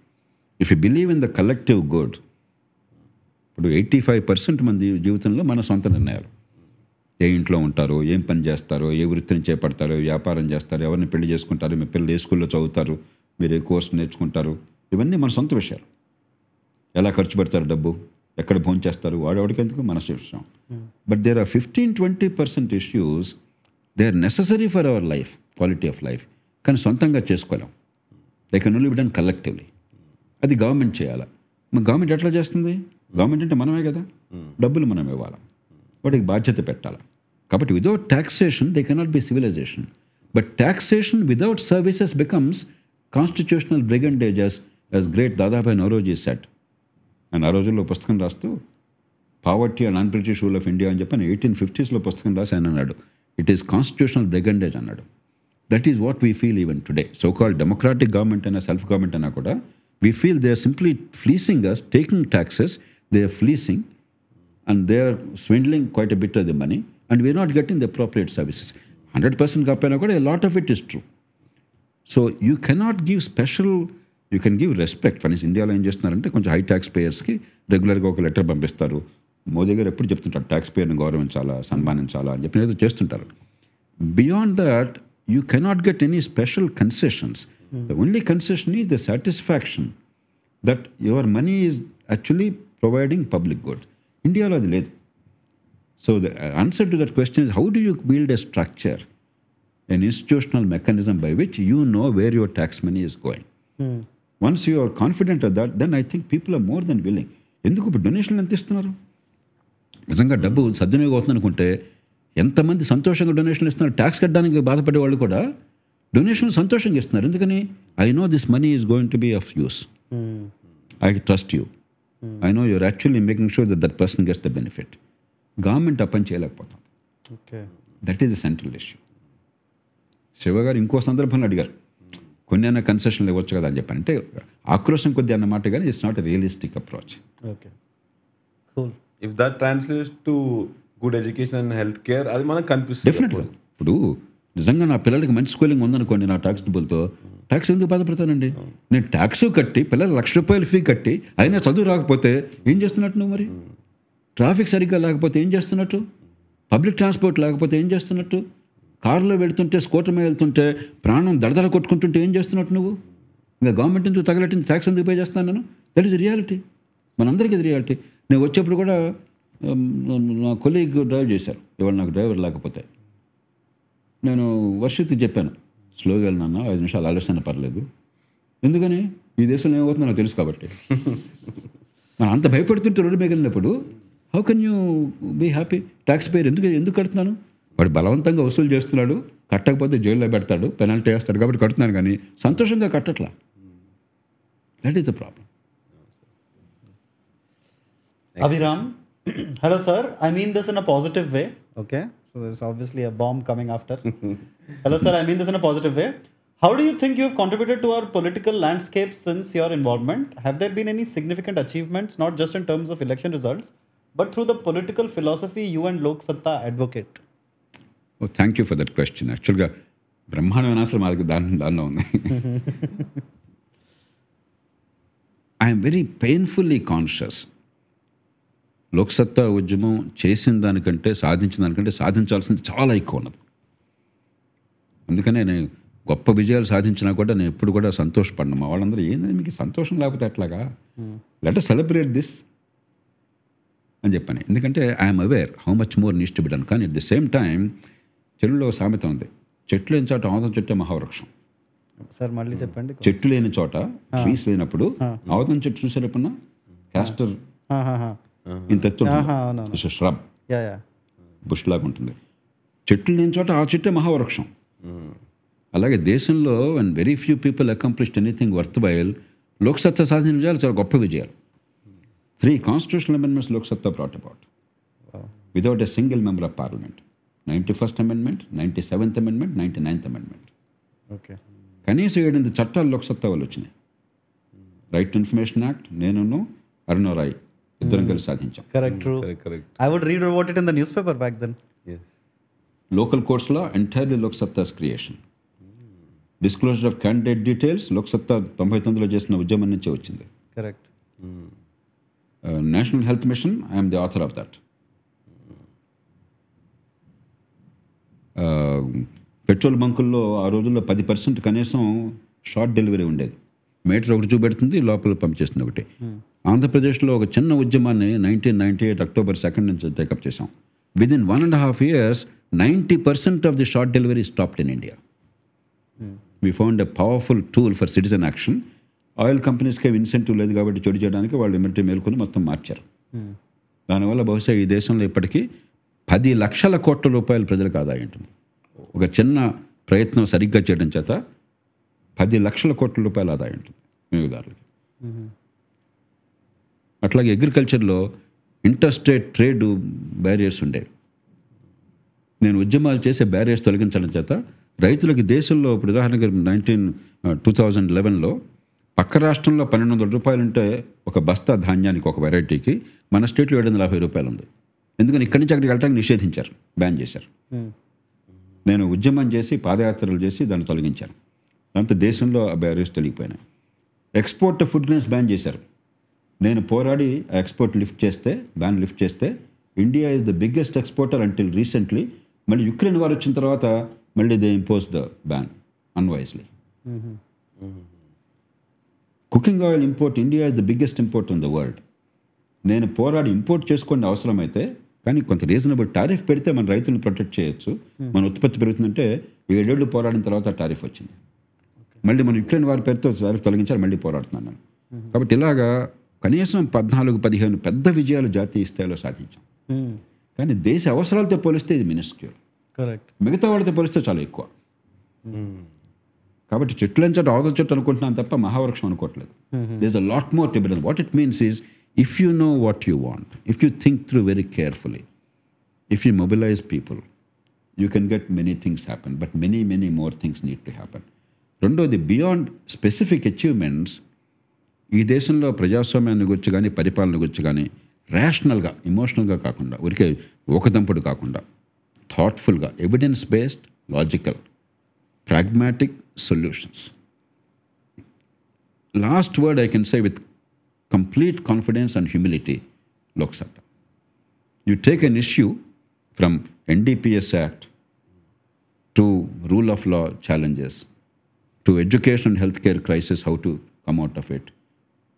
If you believe in the collective good, ఇప్పుడు 85% మంది జీవితంలో మన సొంత నిర్ణయాలు. ఏ ఇంట్లో ఉంటారో, ఏం పని చేస్తారో, ఏ వృత్తిని చేపడతారో, వ్యాపారం చేస్తారో, ఎవరిని పెళ్లి చేసుకుంటారో, మీ పిల్లలు ఏ స్కూల్లో చదువుతారు, మీరు ఏ కోర్సు నేర్చుకుంటారు, ఇవన్నీ మన సొంత విషయాలు. ఎలా ఖర్చు పెడతారు డబ్బు, ఎక్కడ భోజనం చేస్తారు, వాడేవాడికి ఎందుకు మన విషయం. But there are 15-20% issues they are necessary for our life, quality of life, కానీ సొంతంగా చేసుకోలేం. They can only be done collectively. అది గవర్నమెంట్ చేయాలి. మరి గవర్నమెంట్ ఎట్లా చేస్తుంది? గవర్నమెంట్ అంటే మనమే కదా, డబ్బులు మనం ఇవ్వాలి, వాటికి బాధ్యత పెట్టాలి. కాబట్టి without taxation there cannot be civilization. But taxation without services becomes constitutional brigandage as great Dadabhai Naoroji said. ఆయన ఆ రోజుల్లో పుస్తకం రాస్తూ poverty and unbritish rule of India అని చెప్పి 1850s పుస్తకం రాసి ఆయన అన్నాడు, ఇట్ ఈస్ కాన్స్టిట్యూషనల్ బ్రిగండేజ్ అన్నాడు. That is what we feel even today. So called democratic government అయినా సెల్ఫ్ గవర్నమెంట్ అయినా కూడా we feel they are simply fleecing us, taking taxes, they are fleecing and they are swindling quite a bit of the money and we are not getting the appropriate services. 100% కాకపోయినా కూడా a lot of it is true. So you cannot give special, you can give respect. For ఇండియాలో ఏం చేస్తున్నారంటే కొంచెం high tax పేయర్స్కి రెగ్యులర్గా ఒక letter పంపిస్తారు. మోదీ గారు ఎప్పుడు చెప్తుంటారు ట్యాక్స్ పేయర్ని గౌరవించాలా, సన్మానించాలా అని చెప్పి ఏదో చేస్తుంటారు. Beyond that you cannot get any special concessions. The only concession is the satisfaction that your money is actually providing public good. India lo adi ledhu. So the answer to that question is, how do you build a structure, an institutional mechanism by which you know where your tax money is going? Once you are confident of that, then I think people are more than willing. ఎందుకు ఇప్పుడు డొనేషన్లు ఎంత ఇస్తున్నారు? నిజంగా డబ్బు సద్వినియోగం అవుతుంది అనుకుంటే ఎంతమంది సంతోషంగా డొనేషన్లు ఇస్తున్నారు. ట్యాక్స్ కట్టడానికి బాధపడే వాళ్ళు కూడా డొనేషన్ సంతోషంగా ఇస్తున్నారు. ఎందుకని? I know this money is going to be of use. I trust you. I know you're actually making sure that person gets the benefit. Government ఆ పని చేయలేకపోతాం. That is the central issue. Shiva garu ఇంకో సందర్భంలో అడిగారు, కొన్ని అన్న కన్సెషన్లు ఇవ్వచ్చు కదా అని చెప్పాను. అంటే ఆక్రోశం కొద్ది అన్నమాట, కానీ it's not a realistic approach. If that translates to good education and health care, అది మనకు కనిపిస్తుంది డెఫినెట్గా. ఇప్పుడు నిజంగా నా పిల్లలకి మంచి స్కూలింగ్ ఉందనుకోండి, నా ట్యాక్స్ డబ్బులతో ట్యాక్స్ ఎందుకు బాధపడతానండి? నేను ట్యాక్స్ కట్టి పిల్లలు ₹1,00,000 ఫీ కట్టి అయినా చదువు రాకపోతే ఏం చేస్తున్నట్టు నువ్వు? మరి ట్రాఫిక్ సరిగ్గా లేకపోతే ఏం చేస్తున్నట్టు? పబ్లిక్ ట్రాన్స్పోర్ట్ లేకపోతే ఏం చేస్తున్నట్టు? కారులో వెళ్తుంటే, స్కూటర్ మీద వెళ్తుంటే ప్రాణం దడదడ కొట్టుకుంటుంటే ఏం చేస్తున్నట్టు నువ్వు? ఇంకా గవర్నమెంట్ ఎందుకు తగలట్టింది, ట్యాక్స్ ఎందుకు పే చేస్తున్నాను నేను? That is reality. మనందరికీ ఇది రియాలిటీ. నేను వచ్చేప్పుడు కూడా నా కొలీగ్ డ్రైవ్ చేశారు, ఇవాళ నాకు డ్రైవర్ లేకపోతే. నేను వర్షిత్కి చెప్పాను, స్లోగా వెళ్ళినా 5 నిమిషాలు ఆలస్యం పర్లేదు. ఎందుకని? ఈ దేశంలో ఏమవుతుందో నాకు తెలుసు కాబట్టి. మనం అంత భయపడుతుంటే రోడ్డు మీద వెళ్ళినప్పుడు how can you be happy? Tax payer ఎందుకు కడుతున్నాను? వాడు బలవంతంగా వసూలు చేస్తున్నాడు, కట్టకపోతే జైల్లో పెడతాడు, పెనాల్టీ వేస్తాడు కాబట్టి కడుతున్నాను, కానీ సంతోషంగా కట్టట్లా. That is the problem. Aviram, hello sir. I mean this in a positive way. Okay. So there's obviously a bomb coming after. Hello sir, I mean this in a positive way. How do you think you have contributed to our political landscape since your involvement? Have there been any significant achievements, not just in terms of election results, but through the political philosophy you and Lok Satta advocate? Oh, thank you for that question. Actually, బ్రహ్మాండమైన answer మనకు దానిలో ఉంది. I'm very painfully conscious. Loksatta ఉద్యమం చేసిన దానికంటే, సాధించిన దానికంటే సాధించాల్సింది చాలా ఎక్కువ ఉన్నది. అందుకనే నేను గొప్ప విజయాలు సాధించినా కూడా నేను ఎప్పుడు కూడా సంతోషపడినా. మా వాళ్ళందరూ ఏంటంటే మీకు సంతోషం లేకపోతే ఎట్లాగా, లెట్ us సెలబ్రేట్ దిస్ అని చెప్పాను. ఎందుకంటే I'm aware how much more needs to be done. కానీ అట్ ది సేమ్ టైం చెరువులో సామెత ఉంది, చెట్లు లేని చోట ఆముదం చెట్టే మహావృక్షం. సార్ మళ్ళీ చెప్పండి. చెట్లు లేని చోట, ట్రీస్ లేనప్పుడు ఆముదం చెట్టు చూసేటప్పుడు క్యాస్టర్ ఇంత ఎత్తు ష్రబ్, బుష్ లాగా ఉంటుంది. చెట్లు లేని చోట ఆ చెట్టే మహావృక్షం. అలాగే దేశంలో and very few people accomplished anything worthwhile. Loksatta సాధించిన విజయాలు చాలా గొప్ప విజయాలు. 3 constitutional amendments Loksatta brought about without a single member of parliament. 91st amendment, 97th amendment, 99th amendment. Okay, కనీసం 8 చట్టాలు లోక్సత్తా వాళ్ళు వచ్చినాయి. రైట్ టు ఇన్ఫర్మేషన్ యాక్ట్ నేను అరుణ్ రాయ్ ఇద్దరం కలిసి సాధించాం. Correct, true. I would read about it in the newspaper back then. Yes. Local courts law entirely Lok Satta's creation. Disclosure of candidate details Lok Satta 99లో చేసిన ఉద్యమం నుంచే వచ్చింది. Correct. National health mission, I'm the author of that. Petrol బంకుల్లో ఆ రోజుల్లో 10% కనీసం short delivery ఉండేది. మీటర్ ఒకటి చూపెడుతుంది, లోపల పంపించేస్తుంది ఒకటి. ఆంధ్రప్రదేశ్లో ఒక చిన్న ఉద్యమాన్ని 1998 అక్టోబర్ 2 నుంచి టేకప్ చేసాం. Within 1.5 years 90% of the short delivery stopped in India. We found a powerful tool for citizen action. Oil కంపెనీస్కి ఇన్సెంటివ్ లేదు కాబట్టి చెడు చేయడానికి వాళ్ళు ఇమ్మటి మేలుకొని మొత్తం మార్చారు. దానివల్ల బహుశా ఈ దేశంలో ఇప్పటికీ 10 లక్షల కోట్ల రూపాయలు ప్రజలకు ఆదాయం ఉంటుంది. ఒక చిన్న ప్రయత్నం సరిగ్గా చేయడం చేత 10 లక్షల కోట్ల రూపాయల ఆదాయం ఉంటుంది వినియోగదారులకి. అట్లాగే అగ్రికల్చర్లో ఇంటర్స్టేట్ ట్రేడ్ బ్యారియర్స్ ఉండేవి. నేను ఉద్యమాలు చేసే బ్యారియర్స్ తొలగించడం చేత రైతులకి దేశంలో ఇప్పుడు ఉదాహరణకి 2011లో పక్క రాష్ట్రంలో 1200 రూపాయలు ఉంటే ఒక బస్తా ధాన్యానికి ఒక వెరైటీకి, మన స్టేట్లో 750 రూపాయలు ఉంది. ఎందుకని ఇక్కడి నుంచి అక్కడికి వెళ్ళడానికి నిషేధించారు, బ్యాన్ చేశారు. నేను ఉద్యమం చేసి పాదయాత్రలు చేసి దాన్ని తొలగించాను. దాంతో దేశంలో ఆ బ్యారియర్స్ తొలగిపోయినాయి. ఎక్స్పోర్ట్ ఫుడ్ గ్రెయిన్స్ బ్యాన్ చేశారు. నేను పోరాడి ఆ ఎక్స్పోర్ట్ బ్యాన్ లిఫ్ట్ చేస్తే India is the biggest exporter until recently. మళ్ళీ యుక్రెయిన్ వారు వచ్చిన తర్వాత మళ్ళీ they impose the ban unwisely. Cooking oil import, India is the biggest import in the world. నేను పోరాడి ఇంపోర్ట్ చేసుకోండి అవసరమైతే, కానీ కొంత రీజనబుల్ టారిఫ్ పెడితే మన రైతులను ప్రొటెక్ట్ చేయొచ్చు. మన ఉత్పత్తి పెరుగుతుందంటే 7 ఏళ్ళు పోరాడిన తర్వాత టారిఫ్ వచ్చింది. మళ్ళీ మన యుక్రెయిన్ వారి పేరుతో టారిఫ్ తొలగించారు, మళ్ళీ పోరాడుతున్నాను నేను. కాబట్టి ఇలాగా కనీసం 14-15 పెద్ద విజయాలు జాతీయ స్థాయిలో సాధించాం. కానీ దేశ అవసరాలతో పోలిస్తే ఇది మినిస్క్యూర్. కరెక్ట్. మిగతా వాడితో పోలిస్తే చాలా ఎక్కువ. కాబట్టి చెట్లంచట ఆవుల చెట్టు అనుకుంటున్నాను తప్ప మహావృక్షం అనుకోవట్లేదు. There is a lot more to be done. What it means is if you know what you want, if you think through very carefully, if you mobilise people, you can get many things happen. But many more things need to happen. రెండోది, beyond specific achievements ఈ దేశంలో ప్రజాస్వామ్యాన్ని గురించి కానీ పరిపాలన గురించి కానీ రేషనల్గా, ఎమోషనల్గా కాకుండా, ఊరికే ఒకదంపుడు కాకుండా థాట్ఫుల్గా, evidence based, logical, pragmatic solutions. Last word I can say with complete confidence and humility, Lok Sabha. You take an issue from NDPS Act to rule of law challenges, to education and healthcare crisis, how to come out of it,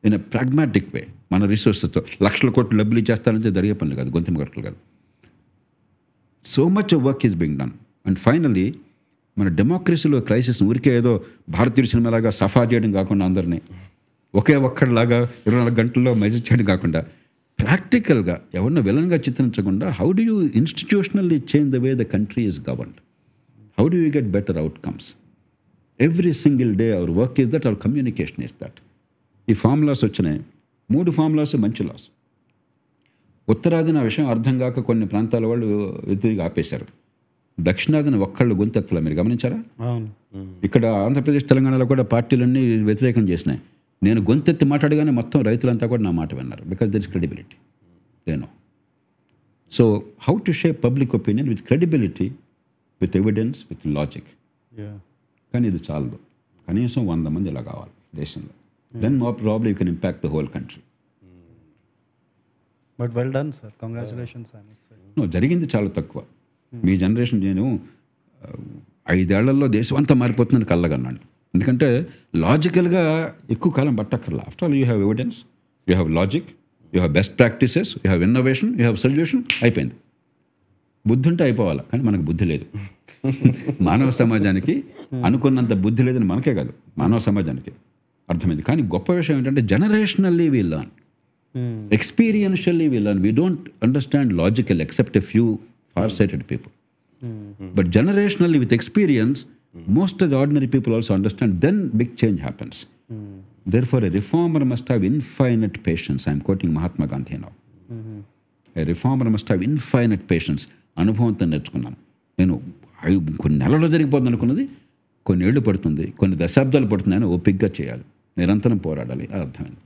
in a pragmatic way. మన రిసోర్స్తో లక్షల కోట్లు డబ్బులు ఇచ్చేస్తానంటే జరిగే పనులు కాదు, గొంతుమ గొట్టలు కాదు. So much work is being done. And finally, మన డెమోక్రసీలో క్రైసిస్ ఊరికే ఏదో భారతీయుడి సినిమాలాగా సఫా చేయడం కాకుండా, అందరినీ ఒకే ఒక్కడిలాగా 24 గంటల్లో మెజర్ చేయడం కాకుండా, ప్రాక్టికల్గా ఎవరినో విలన్గా చిత్రించకుండా, how do you institutionally change the way the country is governed, how do you get better outcomes. Every single day our work is that, our communication is that. ఈ ఫార్ములాస్ వచ్చినాయి, 3 ఫార్ములాస్ మంచి loss. ఉత్తరాదిన విషయం అర్థం కాక కొన్ని ప్రాంతాల వాళ్ళు ఎదురుగా ఆపేశారు. దక్షిణాదిన ఒక్కళ్ళు గొంతెత్తలా, మీరు గమనించారా? ఇక్కడ ఆంధ్రప్రదేశ్ తెలంగాణలో కూడా పార్టీలన్నీ వ్యతిరేకం చేసినాయి. నేను గొంతెత్తి మాట్లాడగానే మొత్తం రైతులంతా కూడా నా మాట విన్నారు. Because there is credibility, they know. So how to shape public opinion with credibility, with evidence, with logic. కానీ ఇది చాలదు, కనీసం 100 మంది ఇలా కావాలి దేశంలో. Then more probably you can impact the whole country. But well done sir, congratulations. జరిగింది చాలా తక్కువ. మీ జనరేషన్, నేను 5 ఏళ్లలో దేశం అంతా మారిపోతుందని కళ్ళగన్నాను. ఎందుకంటే లాజికల్గా ఎక్కువ కాలం పట్టక్కర్లా. After all you have evidence, you have logic, you have best practices, you have innovation, you have solution. అయిపోయింది. బుద్ధి ఉంటే అయిపోవాలి, కానీ మనకు బుద్ధి లేదు. మానవ సమాజానికి అనుకున్నంత బుద్ధి లేదని మనకే కాదు, మానవ సమాజానికి అర్థమైంది. కానీ గొప్ప విషయం ఏంటంటే generationally we learn, experientially we learn. We don't understand logical except a few far-sighted people. But generationally, with experience, most of the ordinary people also understand. Then big change happens. Therefore, a reformer must have infinite patience. I am quoting Mahatma Gandhi now. A reformer must have infinite patience. అనుభవంతో నేర్చుకున్నాను నేను. కొన్ని నెలలో జరిగిపోతుంది అనుకున్నది కొన్ని ఏళ్ళు పడుతుంది, కొన్ని దశాబ్దాలు పడుతుంది. అని ఓపికగా చేయాలి, నిరంతరం పోరాడాలి, అర్థమైంది.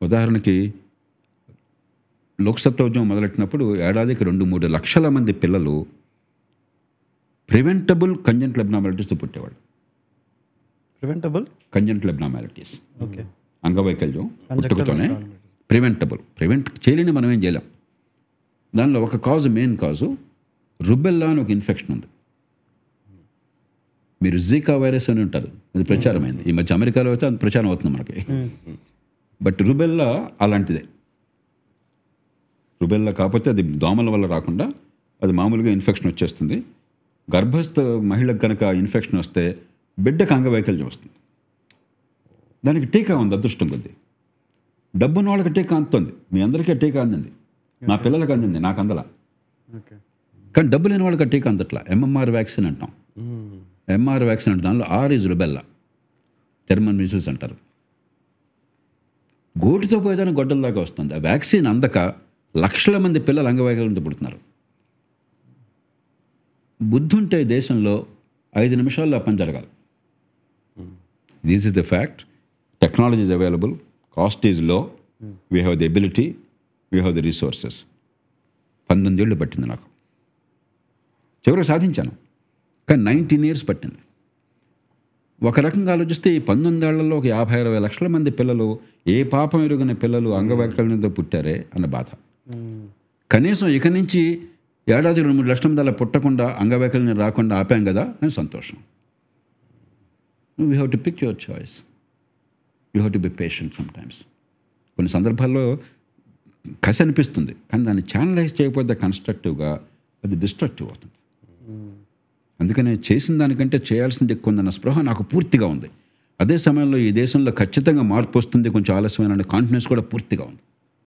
ఉదాహరణకి లోక్సత్తా ఉద్యమం మొదలెట్టినప్పుడు ఏడాదికి 2-3 లక్షల మంది పిల్లలు ప్రివెంటబుల్ కంజెంటల్ అబ్నార్మాలిటీస్తో పుట్టేవాళ్ళు. ప్రివెంటబుల్ కంజెంటల్ అబ్నార్మాలిటీస్, ఓకే, అంగవైకల్యం పుట్టుకతోనే ప్రివెంట్ చేయలేని మనం ఏం చేయలేం. దానిలో ఒక మెయిన్ కాజు రుబెల్లా అని ఒక ఇన్ఫెక్షన్ ఉంది. మీరు జీకా వైరస్ అని ఉంటారు, అది ప్రచారమైంది ఈ మధ్య అమెరికాలో అయితే అది ప్రచారం అవుతుంది మనకి. బట్ రుబెల్లా అలాంటిదే. రుబెల్లా కాకపోతే అది దోమల వల్ల రాకుండా అది మామూలుగా ఇన్ఫెక్షన్ వచ్చేస్తుంది. గర్భస్థ మహిళకు కనుక ఇన్ఫెక్షన్ వస్తే బిడ్డకు అంగవైకల్యం వస్తుంది. దానికి టీకా ఉంది, అదృష్టం కొద్ది. డబ్బున్న వాళ్ళకి టీకా అందుతుంది, మీ అందరికీ టీకా అందింది, నా పిల్లలకు అందింది, నాకు అందలా. కానీ డబ్బు లేని వాళ్ళకి టీకా అందట్లా. ఎంఎంఆర్ వ్యాక్సిన్ అంటాం. ఎంఆర్ వ్యాక్సిన్ అంటే దానిలో R is rubella, German measles అంటారు. గోటితో పోయేదానికి గొడ్డల దాకా వస్తుంది. ఆ వ్యాక్సిన్ అందక లక్షల మంది పిల్లలు అంగవైకల్యంతో పుడుతున్నారు. బుద్ధి ఉంటే దేశంలో 5 నిమిషాల్లో ఆ పని జరగాలి. This is the fact. Technology is available, cost is low, we have the ability, we have the resources. 19 ఏళ్ళు పట్టింది నాకు, చివరికి సాధించాను. కానీ 19 years పట్టింది. ఒక రకంగా ఆలోచిస్తే ఈ 19 ఏళ్లలో ఒక 50-60 లక్షల మంది పిల్లలు, ఏ పాపం ఎరుగని పిల్లలు అంగవైకల్యంతో పుట్టారే అన్న బాధ. కనీసం ఇక నుంచి ఏడాది 2-3 లక్షల మంది అలా పుట్టకుండా అంగవైకల్యం రాకుండా ఆపాం కదా అని సంతోషం. You have to pick your choice, you have to be patient sometimes. కొన్ని సందర్భాల్లో కసి అనిపిస్తుంది, కానీ దాన్ని ఛానలైజ్ చేయకపోతే కన్స్ట్రక్టివ్గా అది డిస్ట్రక్టివ్ అవుతుంది. అందుకనే చేసిన దానికంటే చేయాల్సింది ఎక్కువ ఉందన్న స్పృహ నాకు పూర్తిగా ఉంది. అదే సమయంలో ఈ దేశంలో ఖచ్చితంగా మార్పు వస్తుంది, కొంచెం ఆలస్యమైన కాన్ఫిడెన్స్ కూడా పూర్తిగా ఉంది.